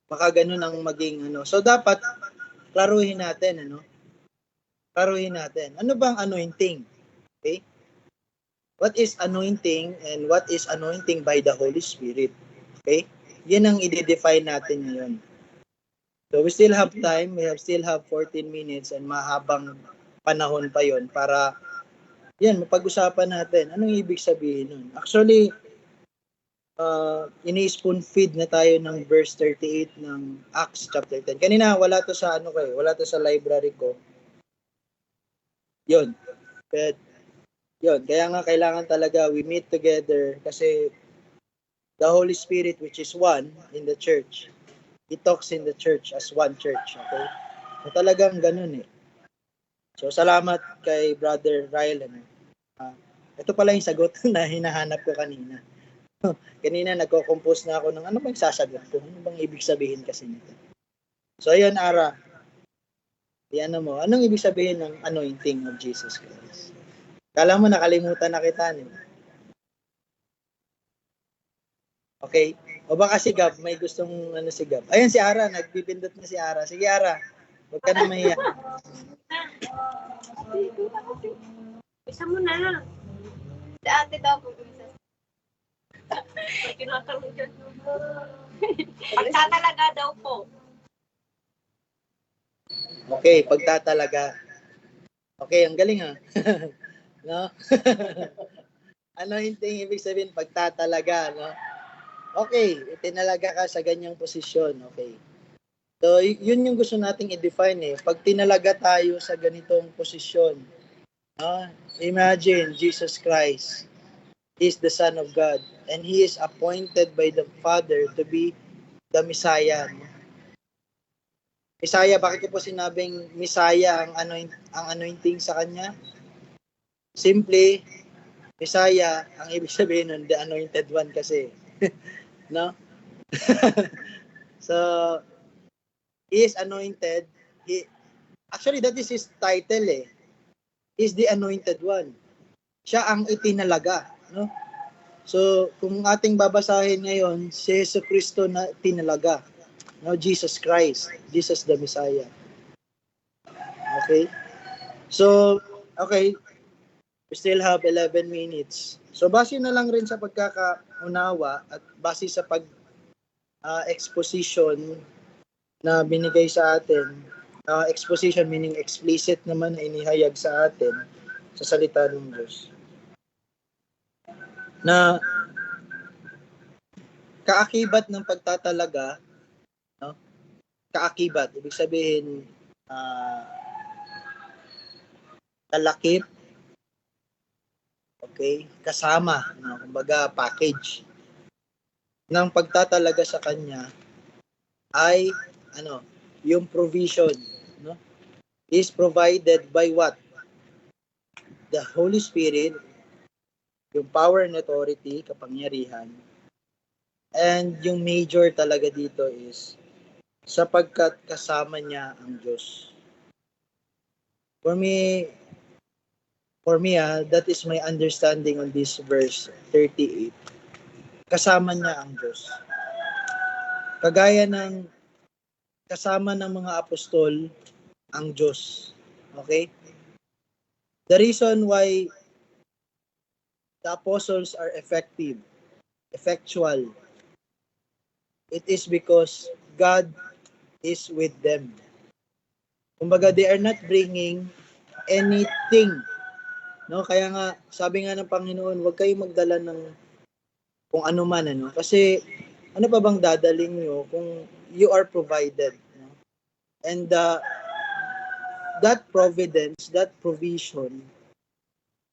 Baka ganun ang maging So dapat klaruhin natin, Klaruhin natin. Ano bang anointing? Okay? What is anointing and what is anointing by the Holy Spirit? Okay? Yan ang i-define natin ngayon. So we still have time. We still have 14 minutes and mahabang panahon pa yon para yan, mapag-usapan natin. Anong ibig sabihin nun? Actually, ini-spoon feed na tayo ng verse 38 ng Acts chapter 10. Kanina, wala to sa wala to sa library ko. Yun. But, yun. Kaya nga kailangan talaga we meet together kasi the Holy Spirit, which is one in the church, He talks in the church as one church. Okay? So, talagang ganun eh. So, salamat kay Brother Rylan. Ito pala yung sagot na hinahanap ko kanina. Kanina nagko-compose na ako ng ano bang sasagot ko? Ano bang ibig sabihin kasi nito? So, ayun, Ara. Yan mo. Anong ibig sabihin ng anointing of Jesus Christ? Kala mo nakalimutan na kita, Okay. O baka si Gab, may gustong si Gab. Ayun si Ara, nagpipindot na si Ara. Sige Ara, huwag ka na mahiya. Isa mo na. Si ate daw po. Pag kinatanong dyan. Pagtatalaga daw po. Okay, pagtatalaga. Okay, ang galing ha. No? Ano hindi ibig sabihin pagtatalaga, no? Okay, itinalaga ka sa ganyang posisyon, okay. So, yun yung gusto nating i-define eh. Pag tinalaga tayo sa ganitong posisyon, imagine Jesus Christ is the Son of God and He is appointed by the Father to be the Messiah. Messiah, bakit ko po sinabing Messiah ang anointing sa Kanya? Simply, Messiah, ang ibig sabihin nun, the anointed one kasi. No? So, He is anointed. Actually, that is His title eh. He is the anointed one. Siya ang itinalaga. No? So, kung ating babasahin ngayon, si Yesu Cristo na tinalaga. No, Jesus Christ. Jesus the Messiah. Okay? So, okay. We still have 11 minutes. So, base na lang rin sa pagkakaunawa at base sa exposition na binigay sa atin, exposition meaning explicit naman na inihayag sa atin sa salita ng Diyos. Na kaakibat ng pagtatalaga, no? Kaakibat, ibig sabihin, kalakip, okay, kasama, no? Kumbaga package ng pagtatalaga sa Kanya ay yung provision, no? Is provided by what? The Holy Spirit, yung power and authority, kapangyarihan. And yung major talaga dito is sapagkat kasama niya ang Diyos. For me, that is my understanding on this verse 38. Kasama niya ang Diyos. Kagaya ng kasama ng mga apostol ang Diyos. Okay? The reason why the apostles are effectual, it is because God is with them. Kumbaga, they are not bringing anything. No? Kaya nga, sabi nga ng Panginoon, huwag kayong magdala ng kung ano man. Kasi, ano pa bang dadaling nyo kung you are provided? No? And that providence, that provision,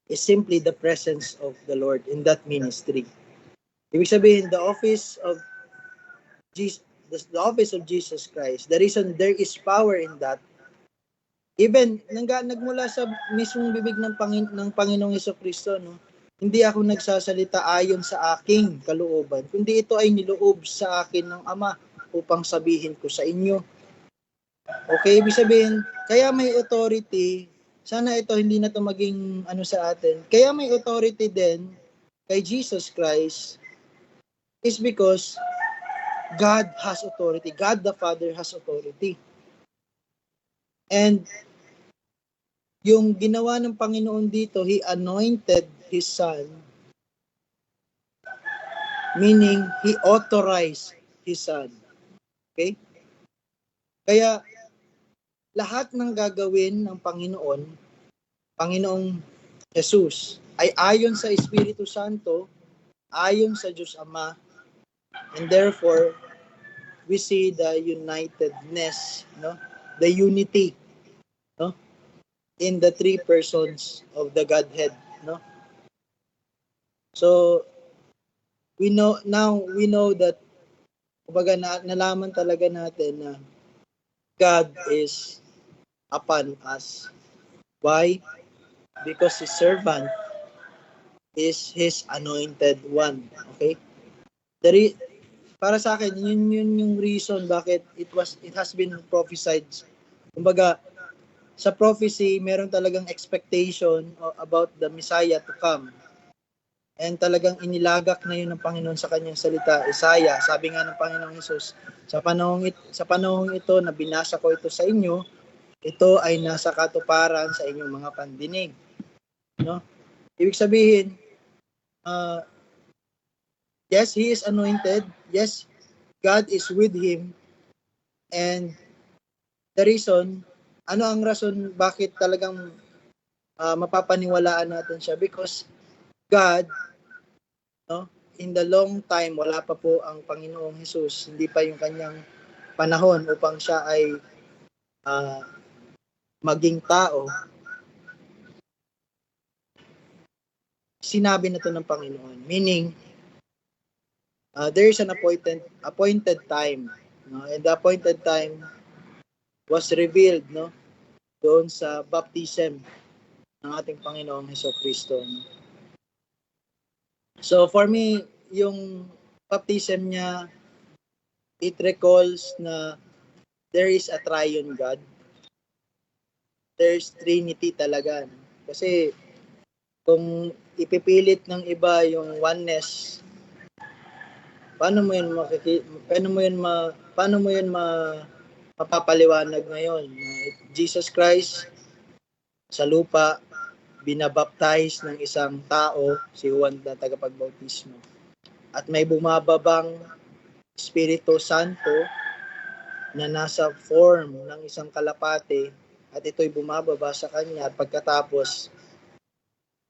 is simply the presence of the Lord in that ministry. Ibig sabihin, the office of Jesus Christ, the reason there is power in that, even nagmula sa mismong bibig ng Panginoong Jesucristo, no? Hindi ako nagsasalita ayon sa aking kalooban, kundi ito ay niloob sa akin ng Ama upang sabihin ko sa inyo. Okay, ibig sabihin, kaya may authority. Sana ito hindi na ito maging sa atin. Kaya may authority din kay Jesus Christ is because God has authority. God the Father has authority. And yung ginawa ng Panginoon dito, He anointed His Son, meaning He authorized His Son. Okay? Kaya lahat ng gagawin ng Panginoong Jesus, ay ayon sa Espiritu Santo, ayon sa Diyos Ama, and therefore, we see the unitedness, no? The unity, no? In the three persons of the Godhead, no? So, we know that, kumbaga nalaman talaga natin na God is upon us. Why? Because His servant is His anointed one. Okay? Para sa akin, yun yung reason bakit it has been prophesied. Kumbaga, sa prophecy, meron talagang expectation about the Messiah to come. And talagang inilagak na yun ng Panginoon sa kanyang salita. Isaiah, sabi nga ng Panginoong Hesus, sa panahong ito na binasa ko ito sa inyo, ito ay nasa katuparan sa inyong mga pandinig. No? Ibig sabihin, yes, He is anointed. Yes, God is with Him. And the reason, ano ang rason bakit talagang mapapaniwalaan natin siya? Because God, no, in the long time, wala pa po ang Panginoong Hesus, hindi pa yung kanyang panahon upang siya ay maging tao, sinabi na to ng Panginoon. Meaning, there is an appointed time. No? And the appointed time was revealed, no, doon sa baptism ng ating Panginoong Hesukristo. No? So for me, yung baptism niya, it recalls na there is a triune God. There's Trinity talaga. No? Kasi kung ipipilit ng iba yung oneness, paano mo yun mapapaliwanag ngayon? Jesus Christ sa lupa binabaptize ng isang tao, si Juan na tagapagbautismo. At may bumababang Espiritu Santo na nasa form ng isang kalapate at ito'y bumababa sa kanya at pagkatapos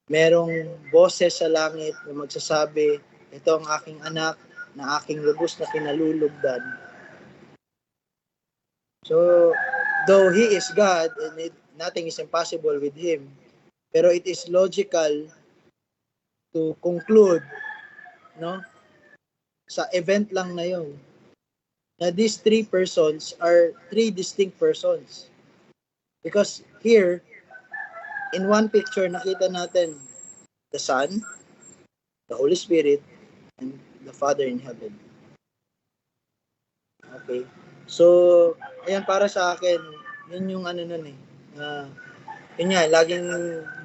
merong boses sa langit na magsasabi, ito ang aking anak na aking lubos na kinalulugdan. So, though He is God and nothing is impossible with Him, pero it is logical to conclude, no, sa event lang na yun, na these three persons are three distinct persons. Because here, in one picture, nakita natin the Son, the Holy Spirit, and the Father in heaven. Okay. So, ayan, para sa akin, yun yung ano nun eh. Yun nga, laging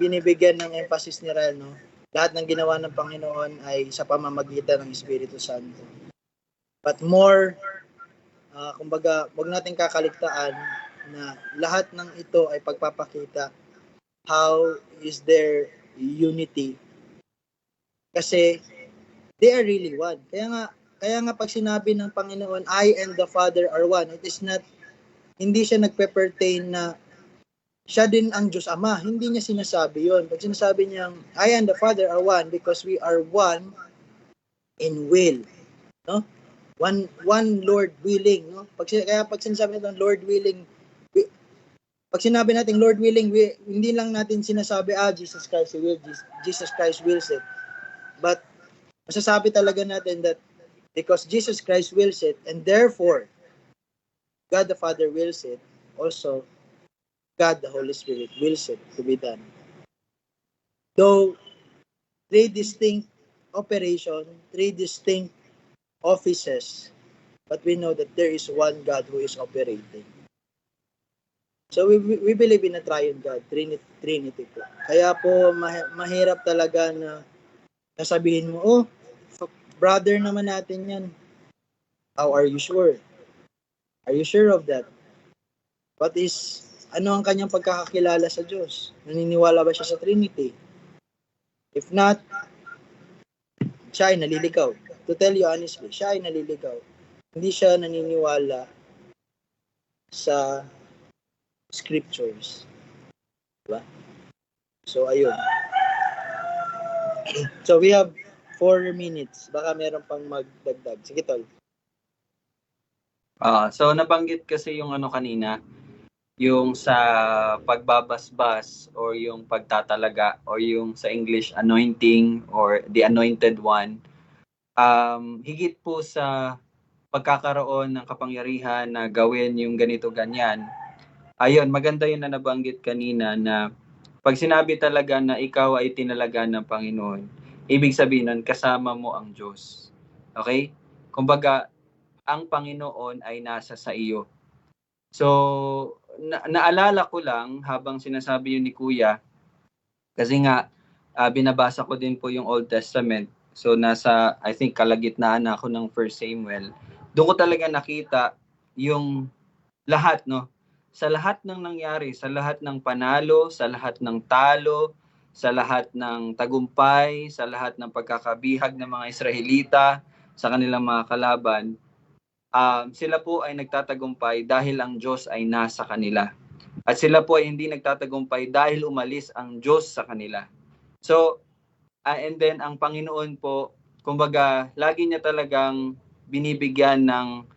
binibigyan ng emphasis ni Rael, no? Lahat ng ginawa ng Panginoon ay sa pamamagitan ng Espiritu Santo. But more, kumbaga, wag natin kakaligtaan na lahat ng ito ay pagpapakita how is their unity. Kasi they are really one. Kaya nga pag sinabi ng Panginoon, I and the Father are one, it is not, hindi siya nagpe-pertain na siya din ang Diyos Ama. Hindi niya sinasabi yon. Pag sinasabi niyang, I and the Father are one because we are one in will. No? One Lord willing. No? Kaya pag sinasabi natin, Lord willing, pag sinabi natin Lord willing, hindi lang natin sinasabi, Jesus Christ will, Jesus Christ wills it. But masasabi talaga natin that because Jesus Christ wills it, and therefore, God the Father wills it, also, God the Holy Spirit wills it to be done. Though, three distinct operations, three distinct offices, but we know that there is one God who is operating. So we believe in a triune God, Trinity po. Kaya po mahirap talaga na nasabihin mo, brother naman natin yan. How are you sure? Are you sure of that? Ano ang kanyang pagkakakilala sa Diyos? Naniniwala ba siya sa Trinity? If not, siya ay naliligaw. To tell you honestly, siya ay naliligaw. Hindi siya naniniwala sa scriptures. Diba? So, ayun. So, we have 4 minutes. Baka meron pang magdagdag. Sige, Tol. So, nabanggit kasi yung ano kanina, yung sa pagbabasbas or yung pagtatalaga or yung sa English anointing or the anointed one. Higit po sa pagkakaroon ng kapangyarihan na gawin yung ganito-ganyan. Ayun, maganda yun na nabanggit kanina na pag sinabi talaga na ikaw ay tinalaga ng Panginoon, ibig sabihin nun, kasama mo ang Diyos. Okay? Kumbaga, ang Panginoon ay nasa sa iyo. So, naalala ko lang habang sinasabi yun ni Kuya, kasi nga, binabasa ko din po yung Old Testament. So, nasa, I think, kalagitnaan na ako ng 1 Samuel. Doon ko talaga nakita yung lahat, no? Sa lahat ng nangyari, sa lahat ng panalo, sa lahat ng talo, sa lahat ng tagumpay, sa lahat ng pagkakabihag ng mga Israelita sa kanilang mga kalaban, sila po ay nagtatagumpay dahil ang Diyos ay nasa kanila. At sila po ay hindi nagtatagumpay dahil umalis ang Diyos sa kanila. So, and then ang Panginoon po, kumbaga, lagi niya talagang binibigyan ng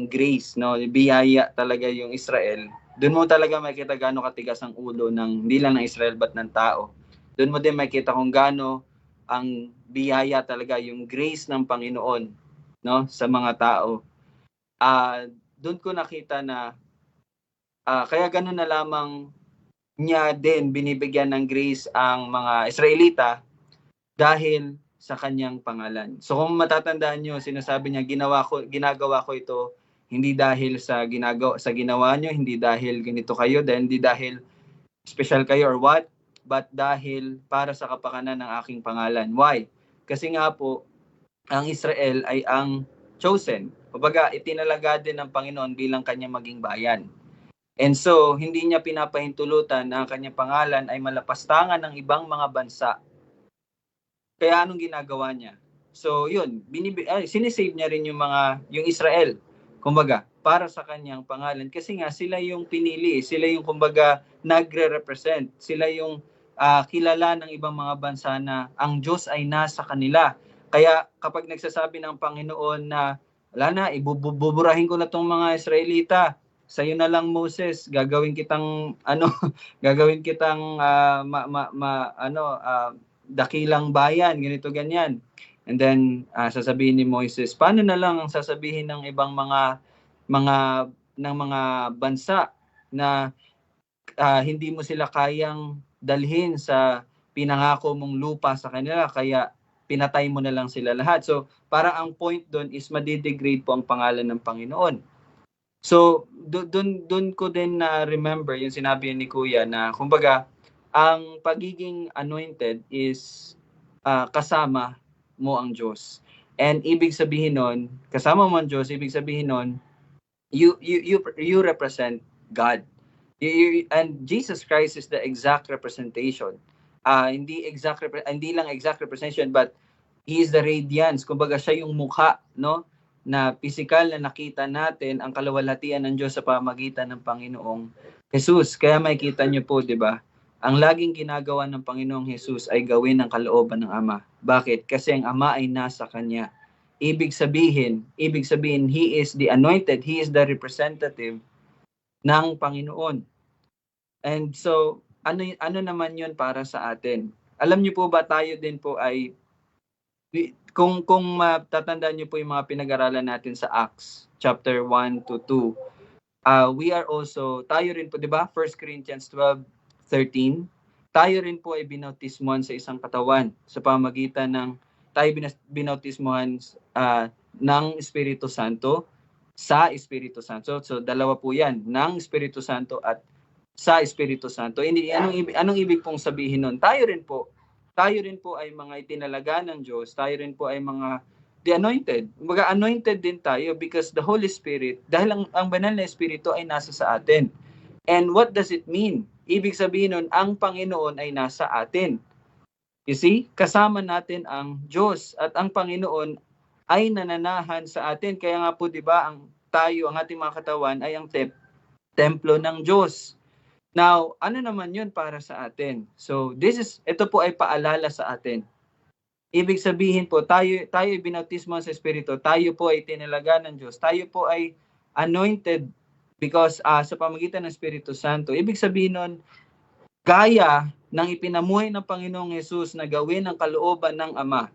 grace, no? Biyaya talaga yung Israel. Doon mo talaga makikita gaano katigas ang ulo ng hindi lang ng Israel but ng tao. Doon mo din makikita kung gaano ang biyaya talaga, yung grace ng Panginoon, no, sa mga tao. Doon ko nakita na kaya ganoon na lamang niya din binibigyan ng grace ang mga Israelita dahil sa kanyang pangalan. So kung matatandaan nyo, sinasabi niya, ginagawa ko ito hindi dahil sa ginawa nyo, hindi dahil ganito kayo, hindi dahil special kayo or what, but dahil para sa kapakanan ng aking pangalan. Why? Kasi nga po, ang Israel ay ang chosen. Kumbaga, itinalaga din ng Panginoon bilang kanyang maging bayan. And so, hindi niya pinapahintulutan na ang kanyang pangalan ay malapastangan ng ibang mga bansa. Kaya anong ginagawa niya? So, yun, sinisave niya rin yung Israel. Kumbaga, para sa kanyang pangalan. Kasi nga, sila yung pinili. Sila yung, kumbaga, nagre-represent. Sila yung kilala ng ibang mga bansa na ang Diyos ay nasa kanila. Kaya kapag nagsasabi ng Panginoon na, wala na, ibuburahin ko na tong mga Israelita. Sa'yo na lang, Moses, gagawin kitang dakilang bayan, ganito ganyan. And then sasabihin ni Moises, paano na lang ang sasabihin ng ibang mga bansa na hindi mo sila kayang dalhin sa pinangako mong lupa sa kanila, kaya pinatay mo na lang sila lahat. So parang ang point doon is madidegrade po ang pangalan ng Panginoon. So doon ko din na remember yung sinabi ni Kuya na kumbaga ang pagiging anointed is kasama mo ang Diyos. And ibig sabihin nun, kasama mo ang Diyos, ibig sabihin nun, you represent God. And Jesus Christ is the exact representation. Hindi lang exact representation, but He is the radiance. Kumbaga siya yung mukha, no? Na physical na nakita natin ang kaluwalhatian ng Diyos sa pamamagitan ng Panginoong Jesus. Kaya makikita niyo po, di ba? Ang laging ginagawa ng Panginoong Jesus ay gawin ang kalooban ng Ama. Bakit? Kasi ang Ama ay nasa Kanya. Ibig sabihin, He is the anointed, He is the representative ng Panginoon. And so, ano naman yun para sa atin? Alam niyo po ba, tayo din po ay, kung matatandaan niyo po yung mga pinag-aralan natin sa Acts, chapter 1 to 2, we are also, tayo rin po, di ba? 1 Corinthians 12:13, tayo rin po ay binautismuhan sa isang katawan sa pamagitan ng tayo binautismuhan ng Espiritu Santo sa Espiritu Santo. So dalawa po 'yan, ng Espiritu Santo at sa Espiritu Santo. Anong ibig pong sabihin nun? Tayo rin po ay mga itinalaga ng Diyos. Tayo rin po ay mga the anointed. Kumbaga anointed din tayo because the Holy Spirit, dahil ang banal na Espiritu ay nasa sa atin. And what does it mean? Ibig sabihin nun, ang Panginoon ay nasa atin. You see, kasama natin ang Diyos at ang Panginoon ay nananahan sa atin. Kaya nga po, di ba, ang ating mga katawan ay ang templo ng Diyos. Now, ano naman yun para sa atin? So, ito po ay paalala sa atin. Ibig sabihin po, tayo ay binautismo sa Espiritu, tayo po ay tinalaga ng Diyos, tayo po ay anointed because sa pamamagitan ng Espiritu Santo. Ibig sabihin nun, gaya ng ipinamuhay ng Panginoong Hesus na gawin ang kalooban ng Ama,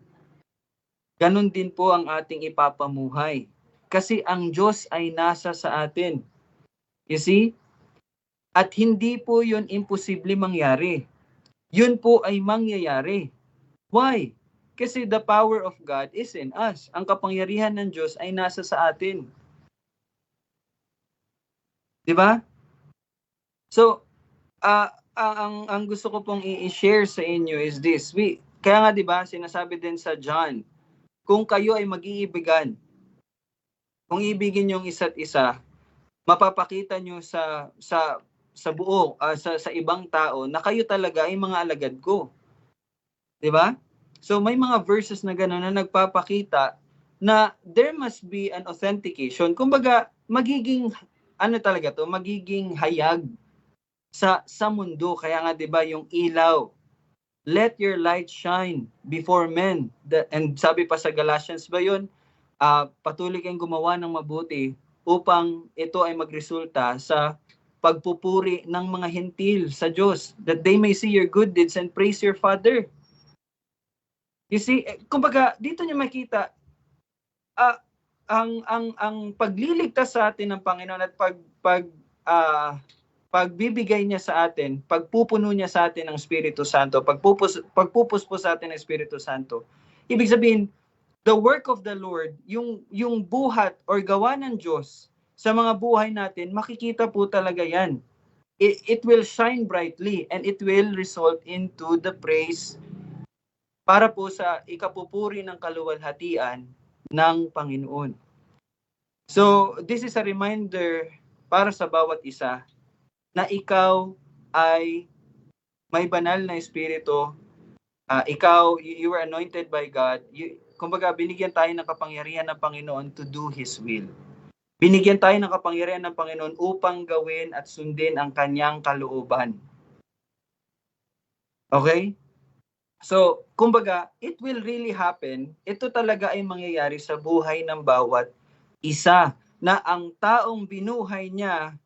ganun din po ang ating ipapamuhay. Kasi ang Diyos ay nasa sa atin. You see? At hindi po yun imposible mangyari. Yun po ay mangyayari. Why? Kasi the power of God is in us. Ang kapangyarihan ng Diyos ay nasa sa atin. Diba? So, ang gusto ko pong i-share sa inyo is this. Kaya nga diba, sinasabi din sa John, kung kayo ay mag-iibigan, kung ibigin yung isa't isa, mapapakita nyo sa buo, sa ibang tao na kayo talaga ay mga alagad ko. Diba? So may mga verses na gano'n na nagpapakita na there must be an authentication. Kumbaga, magiging magiging hayag sa mundo. Kaya nga 'di ba yung ilaw, let your light shine before men. And sabi pa sa Galatians ba 'yun? patuloy kayong gumawa ng mabuti upang ito ay magresulta sa pagpupuri ng mga hentil sa Diyos, that they may see your good deeds and praise your Father. You see, kumbaga, dito niyo makita ang pagliligtas sa atin ng Panginoon at pagbibigay niya sa atin, pagpupuno niya sa atin ng Espiritu Santo, pagpupus po sa atin ng Espiritu Santo. Ibig sabihin, the work of the Lord, yung buhat or gawa ng Diyos sa mga buhay natin, makikita po talaga yan. It will shine brightly and it will result into the praise para po sa ikapupuri ng kaluwalhatian ng Panginoon. So, this is a reminder para sa bawat isa na ikaw ay may banal na espiritu. Ikaw, you were anointed by God. Kumbaga, binigyan tayo ng kapangyarihan ng Panginoon to do His will. Binigyan tayo ng kapangyarihan ng Panginoon upang gawin at sundin ang kanyang kalooban. Okay? So, kumbaga, it will really happen. Ito talaga ay mangyayari sa buhay ng bawat isa na ang taong binuhay niya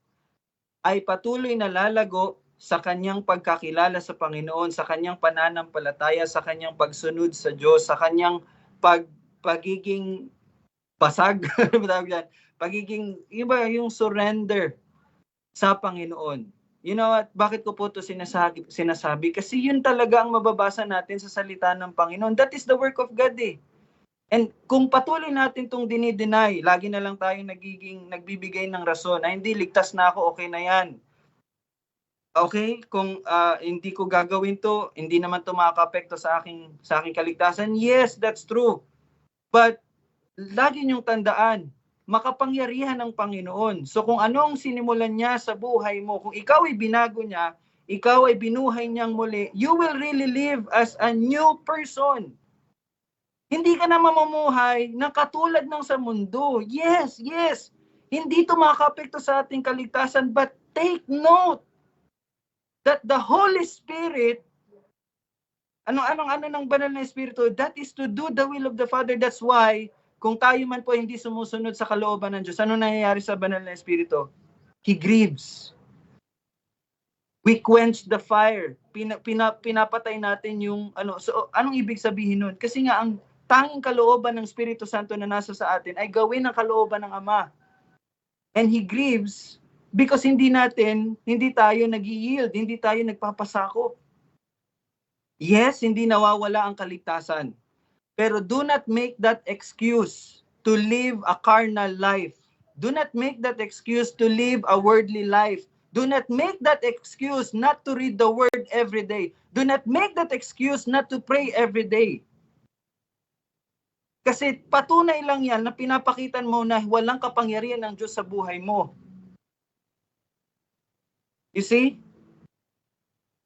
ay patuloy na lalago sa kanyang pagkakilala sa Panginoon, sa kanyang pananampalataya, sa kanyang pagsunod sa Diyos, sa kanyang pagiging pasag, pagiging, yung surrender sa Panginoon. You know what? Bakit ko po ito sinasabi? Kasi yun talaga ang mababasa natin sa salita ng Panginoon. That is the work of God eh. And kung patuloy natin itong dinideny, lagi na lang tayo nagbibigay ng rason, hindi, ligtas na ako, okay na yan. Okay, kung hindi ko gagawin to, hindi naman to makaka-apekto sa aking kaligtasan. Yes, that's true. But lagi niyong tandaan, makapangyarihan ng Panginoon. So kung anong sinimulan niya sa buhay mo, kung ikaw ay binago niya, ikaw ay binuhay niyang muli, you will really live as a new person. Hindi ka na mamumuhay na katulad ng sa mundo. Yes. Hindi ito makaka-apekto sa ating kaligtasan, but take note that the Holy Spirit, ano ng banal na Espiritu, that is to do the will of the Father. That's why, kung tayo man po hindi sumusunod sa kalooban ng Diyos, ano nangyayari sa banal na Espiritu? He grieves. We quench the fire. Pinapatay natin yung So, anong ibig sabihin nun? Kasi nga, ang tanging kalooban ng Espiritu Santo na nasa sa atin ay gawin ang kalooban ng Ama. And He grieves because hindi tayo nag-yield, hindi tayo nagpapasako. Yes, hindi nawawala ang kaligtasan. Pero do not make that excuse to live a carnal life. Do not make that excuse to live a worldly life. Do not make that excuse not to read the Word every day. Do not make that excuse not to pray every day. Kasi patunay lang yan na pinapakitan mo na walang kapangyarihan ng Diyos sa buhay mo. You see?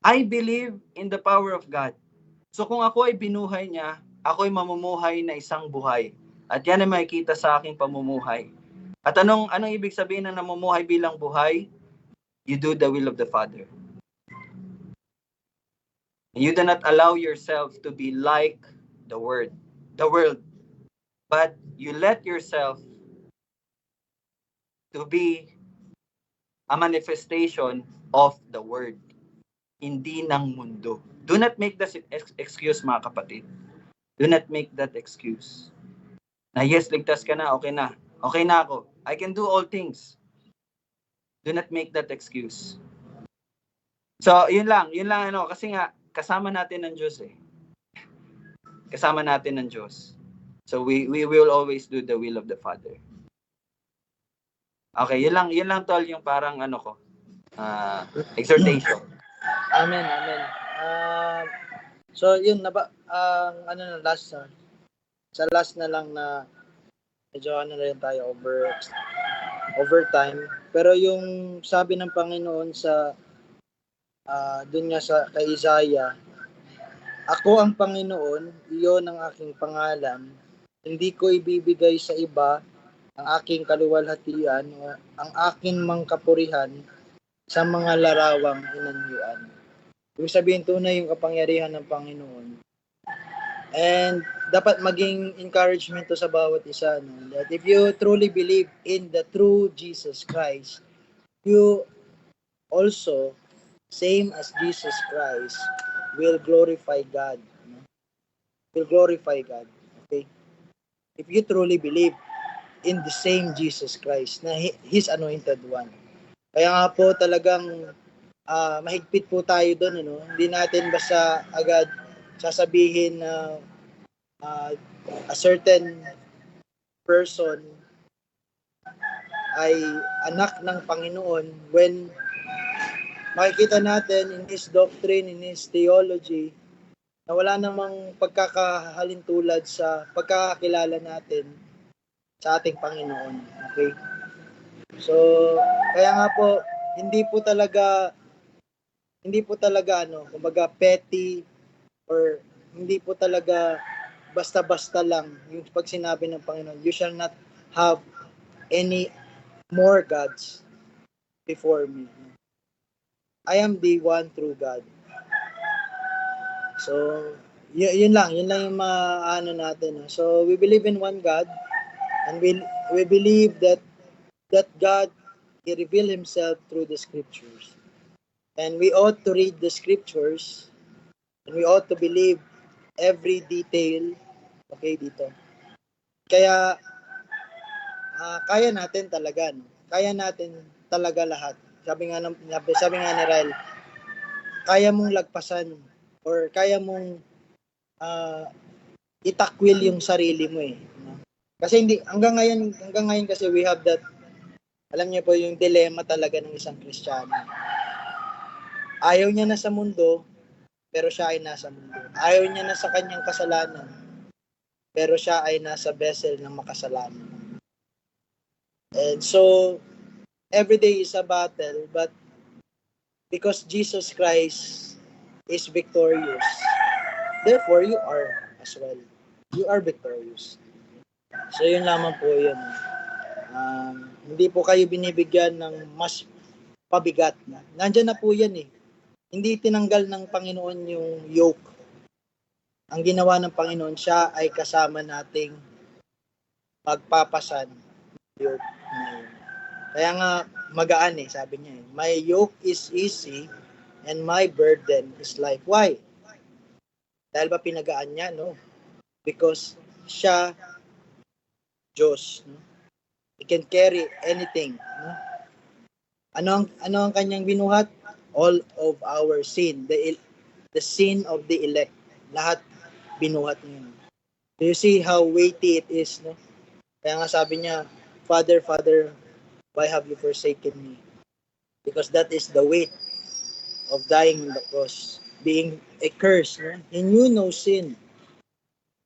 I believe in the power of God. So kung ako ay binuhay niya, ako ay mamumuhay na isang buhay. At yan ay makikita sa aking pamumuhay. At anong ibig sabihin ng namumuhay bilang buhay? You do the will of the Father. You do not allow yourself to be like the world. But you let yourself to be a manifestation of the Word, hindi ng mundo. Do not make that excuse, mga kapatid. Do not make that excuse. Na yes, ligtas ka na, okay na. Okay na ako. I can do all things. Do not make that excuse. So, yun lang kasi nga kasama natin ng Diyos eh. Kasama natin ng Diyos. So we will always do the will of the Father. Okay, yun lang tol, yung parang exhortation. Amen. So yun last sa last na lang na medyo na rin tayo over time. Pero yung sabi ng Panginoon sa dun nga kay Isaiah, ako ang Panginoon, iyon ang aking pangalan. Hindi ko ibibigay sa iba ang aking kaluwalhatian, ang aking mangkapurihan sa mga larawang inanyuan. Ibig sabihin, tunay yung kapangyarihan ng Panginoon. And dapat maging encouragement to sa bawat isa, no? That if you truly believe in the true Jesus Christ, you also, same as Jesus Christ, will glorify God. No? Will glorify God. Okay? If you truly believe in the same Jesus Christ na His anointed one. Kaya nga po talagang mahigpit po tayo doon, ano? Hindi natin basta agad sasabihin na a certain person ay anak ng Panginoon when makikita natin in His doctrine, in His theology, na wala namang pagkakahalintulad sa pagkakakilala natin sa ating Panginoon. Okay? So, kaya nga po, hindi po talaga kumbaga petty or hindi po talaga basta-basta lang yung pag sinabi ng Panginoon, you shall not have any more gods before me. I am the one true God. So, yun lang yung maano natin. So, we believe in one God and we believe that God, He revealed Himself through the scriptures. And we ought to read the scriptures and we ought to believe every detail, okay, dito. Kaya, kaya natin talaga, no? Kaya natin talaga lahat. Sabi nga ni Rael, kaya mong lagpasan or kaya mong itakwil yung sarili mo eh. No? Kasi hanggang ngayon kasi we have that, alam niyo po yung dilemma talaga ng isang Kristiyano. Ayaw niya na sa mundo, pero siya ay nasa mundo. Ayaw niya na sa kanyang kasalanan, pero siya ay nasa vessel ng makasalanan. And so, every day is a battle, but because Jesus Christ is victorious, therefore you are as well. You are victorious. So, yun lamang po yun. Hindi po kayo binibigyan ng mas pabigat. Nandyan na po yan eh. Hindi tinanggal ng Panginoon yung yoke. Ang ginawa ng Panginoon, siya ay kasama nating magpapasan yoke na yun. Kaya nga magaan eh, sabi niya eh. My yoke is easy and my burden is light. Why? Dahil ba pinagaan niya? No. Because siya Diyos. No? He can carry anything. No? Ano ang kanyang binuhat? All of our sin, the sin of the elect, lahat binuhat niya. Do you see how weighty it is, no? Kaya nga sabi niya, Father, Father, why have you forsaken me? Because that is the weight of dying on the cross, being a curse. No? He knew no sin.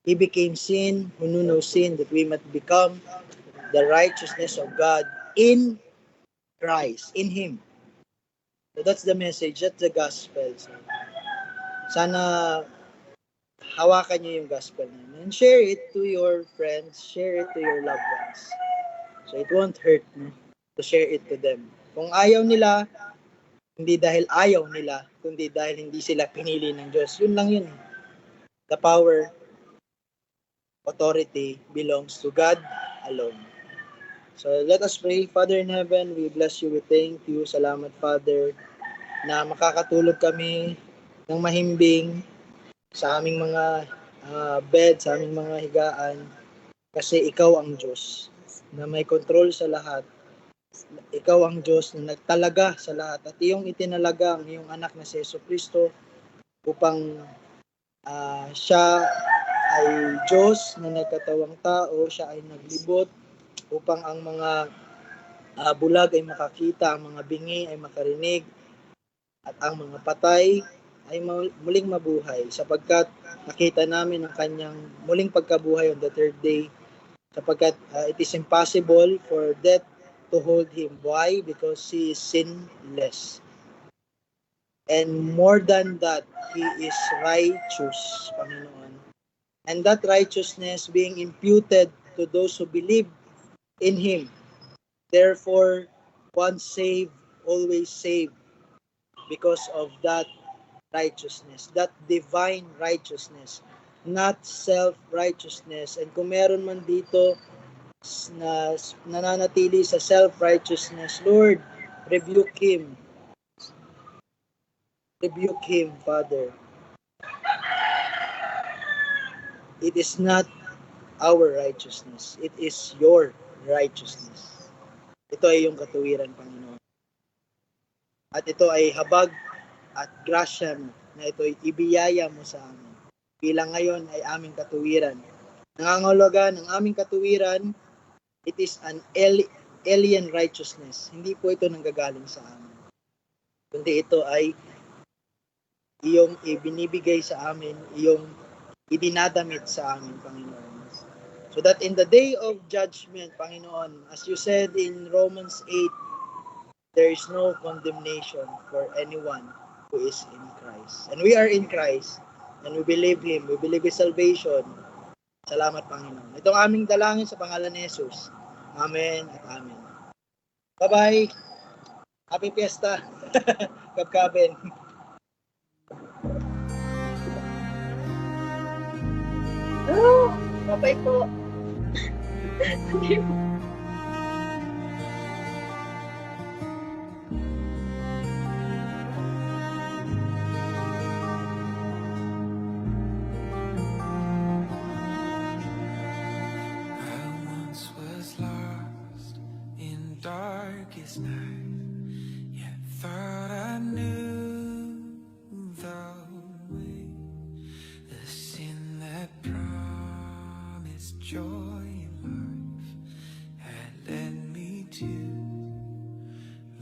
He became sin, who knew no sin, that we might become the righteousness of God in Christ, in Him. So that's the message, that's the gospel. So, sana hawakan niyo yung gospel niyo and share it to your friends, share it to your loved ones. So it won't hurt, no, to share it to them. Kung ayaw nila, hindi dahil ayaw nila, kundi dahil hindi sila pinili ng Diyos. Yun lang yun. The power, authority belongs to God alone. So let us pray. Father in heaven, we bless you, we thank you. Salamat, Father, na makakatulog kami ng mahimbing sa aming mga bed, sa aming mga higaan, kasi ikaw ang Diyos na may control sa lahat. Ikaw ang Diyos na nagtalaga sa lahat at iyong itinalaga ang iyong anak na si Jesucristo upang siya ay Diyos na nagkatawang tao, siya ay naglibot upang ang mga bulag ay makakita, ang mga bingi ay makarinig, at ang mga patay ay muling mabuhay sapagkat nakita namin ang kanyang muling pagkabuhay on the third day sapagkat it is impossible for death to hold him. Why? Because he is sinless. And more than that, he is righteous, Panginoon. And that righteousness being imputed to those who believe in him. Therefore, once saved, always saved because of that righteousness, that divine righteousness not self-righteousness. And kung meron man dito na nananatili sa self-righteousness, Lord, rebuke him. Rebuke him, Father. It is not our righteousness. It is your righteousness. Ito ay yung katuwiran, Panginoon. At ito ay habag at grasya mo na ito ay ibiyaya mo sa amin. Bilang ngayon ay aming katuwiran. Nangangahulugan ng aming katuwiran, it is an alien righteousness. Hindi po ito nanggagaling sa amin. Kundi ito ay iyong ibinibigay sa amin, iyong idinadamit sa amin, Panginoon. So that in the day of judgment, Panginoon, as you said in Romans 8, there is no condemnation for anyone who is in Christ. And we are in Christ, and we believe Him, we believe His salvation. Salamat, Panginoon. Itong aming dalangin sa pangalan ni Jesus. Amen at amen. Bye-bye. Happy Fiesta. Kabkaben. Oh, bye po. I once was lost in darkest night, yet thought I knew the way. The sin that promised joy in life had led me to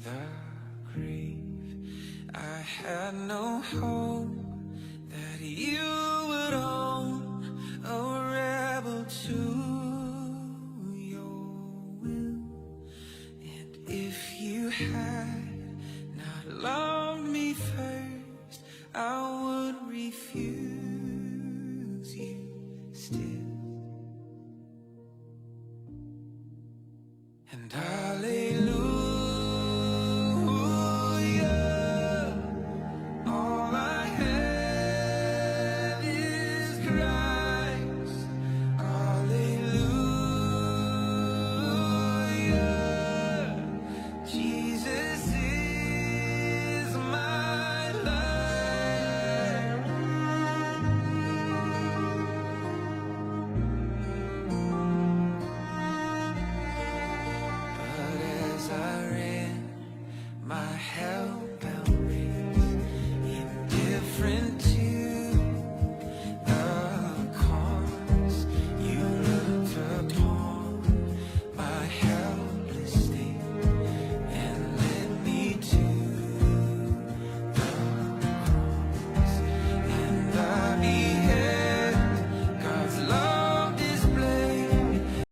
the grave. I had no hope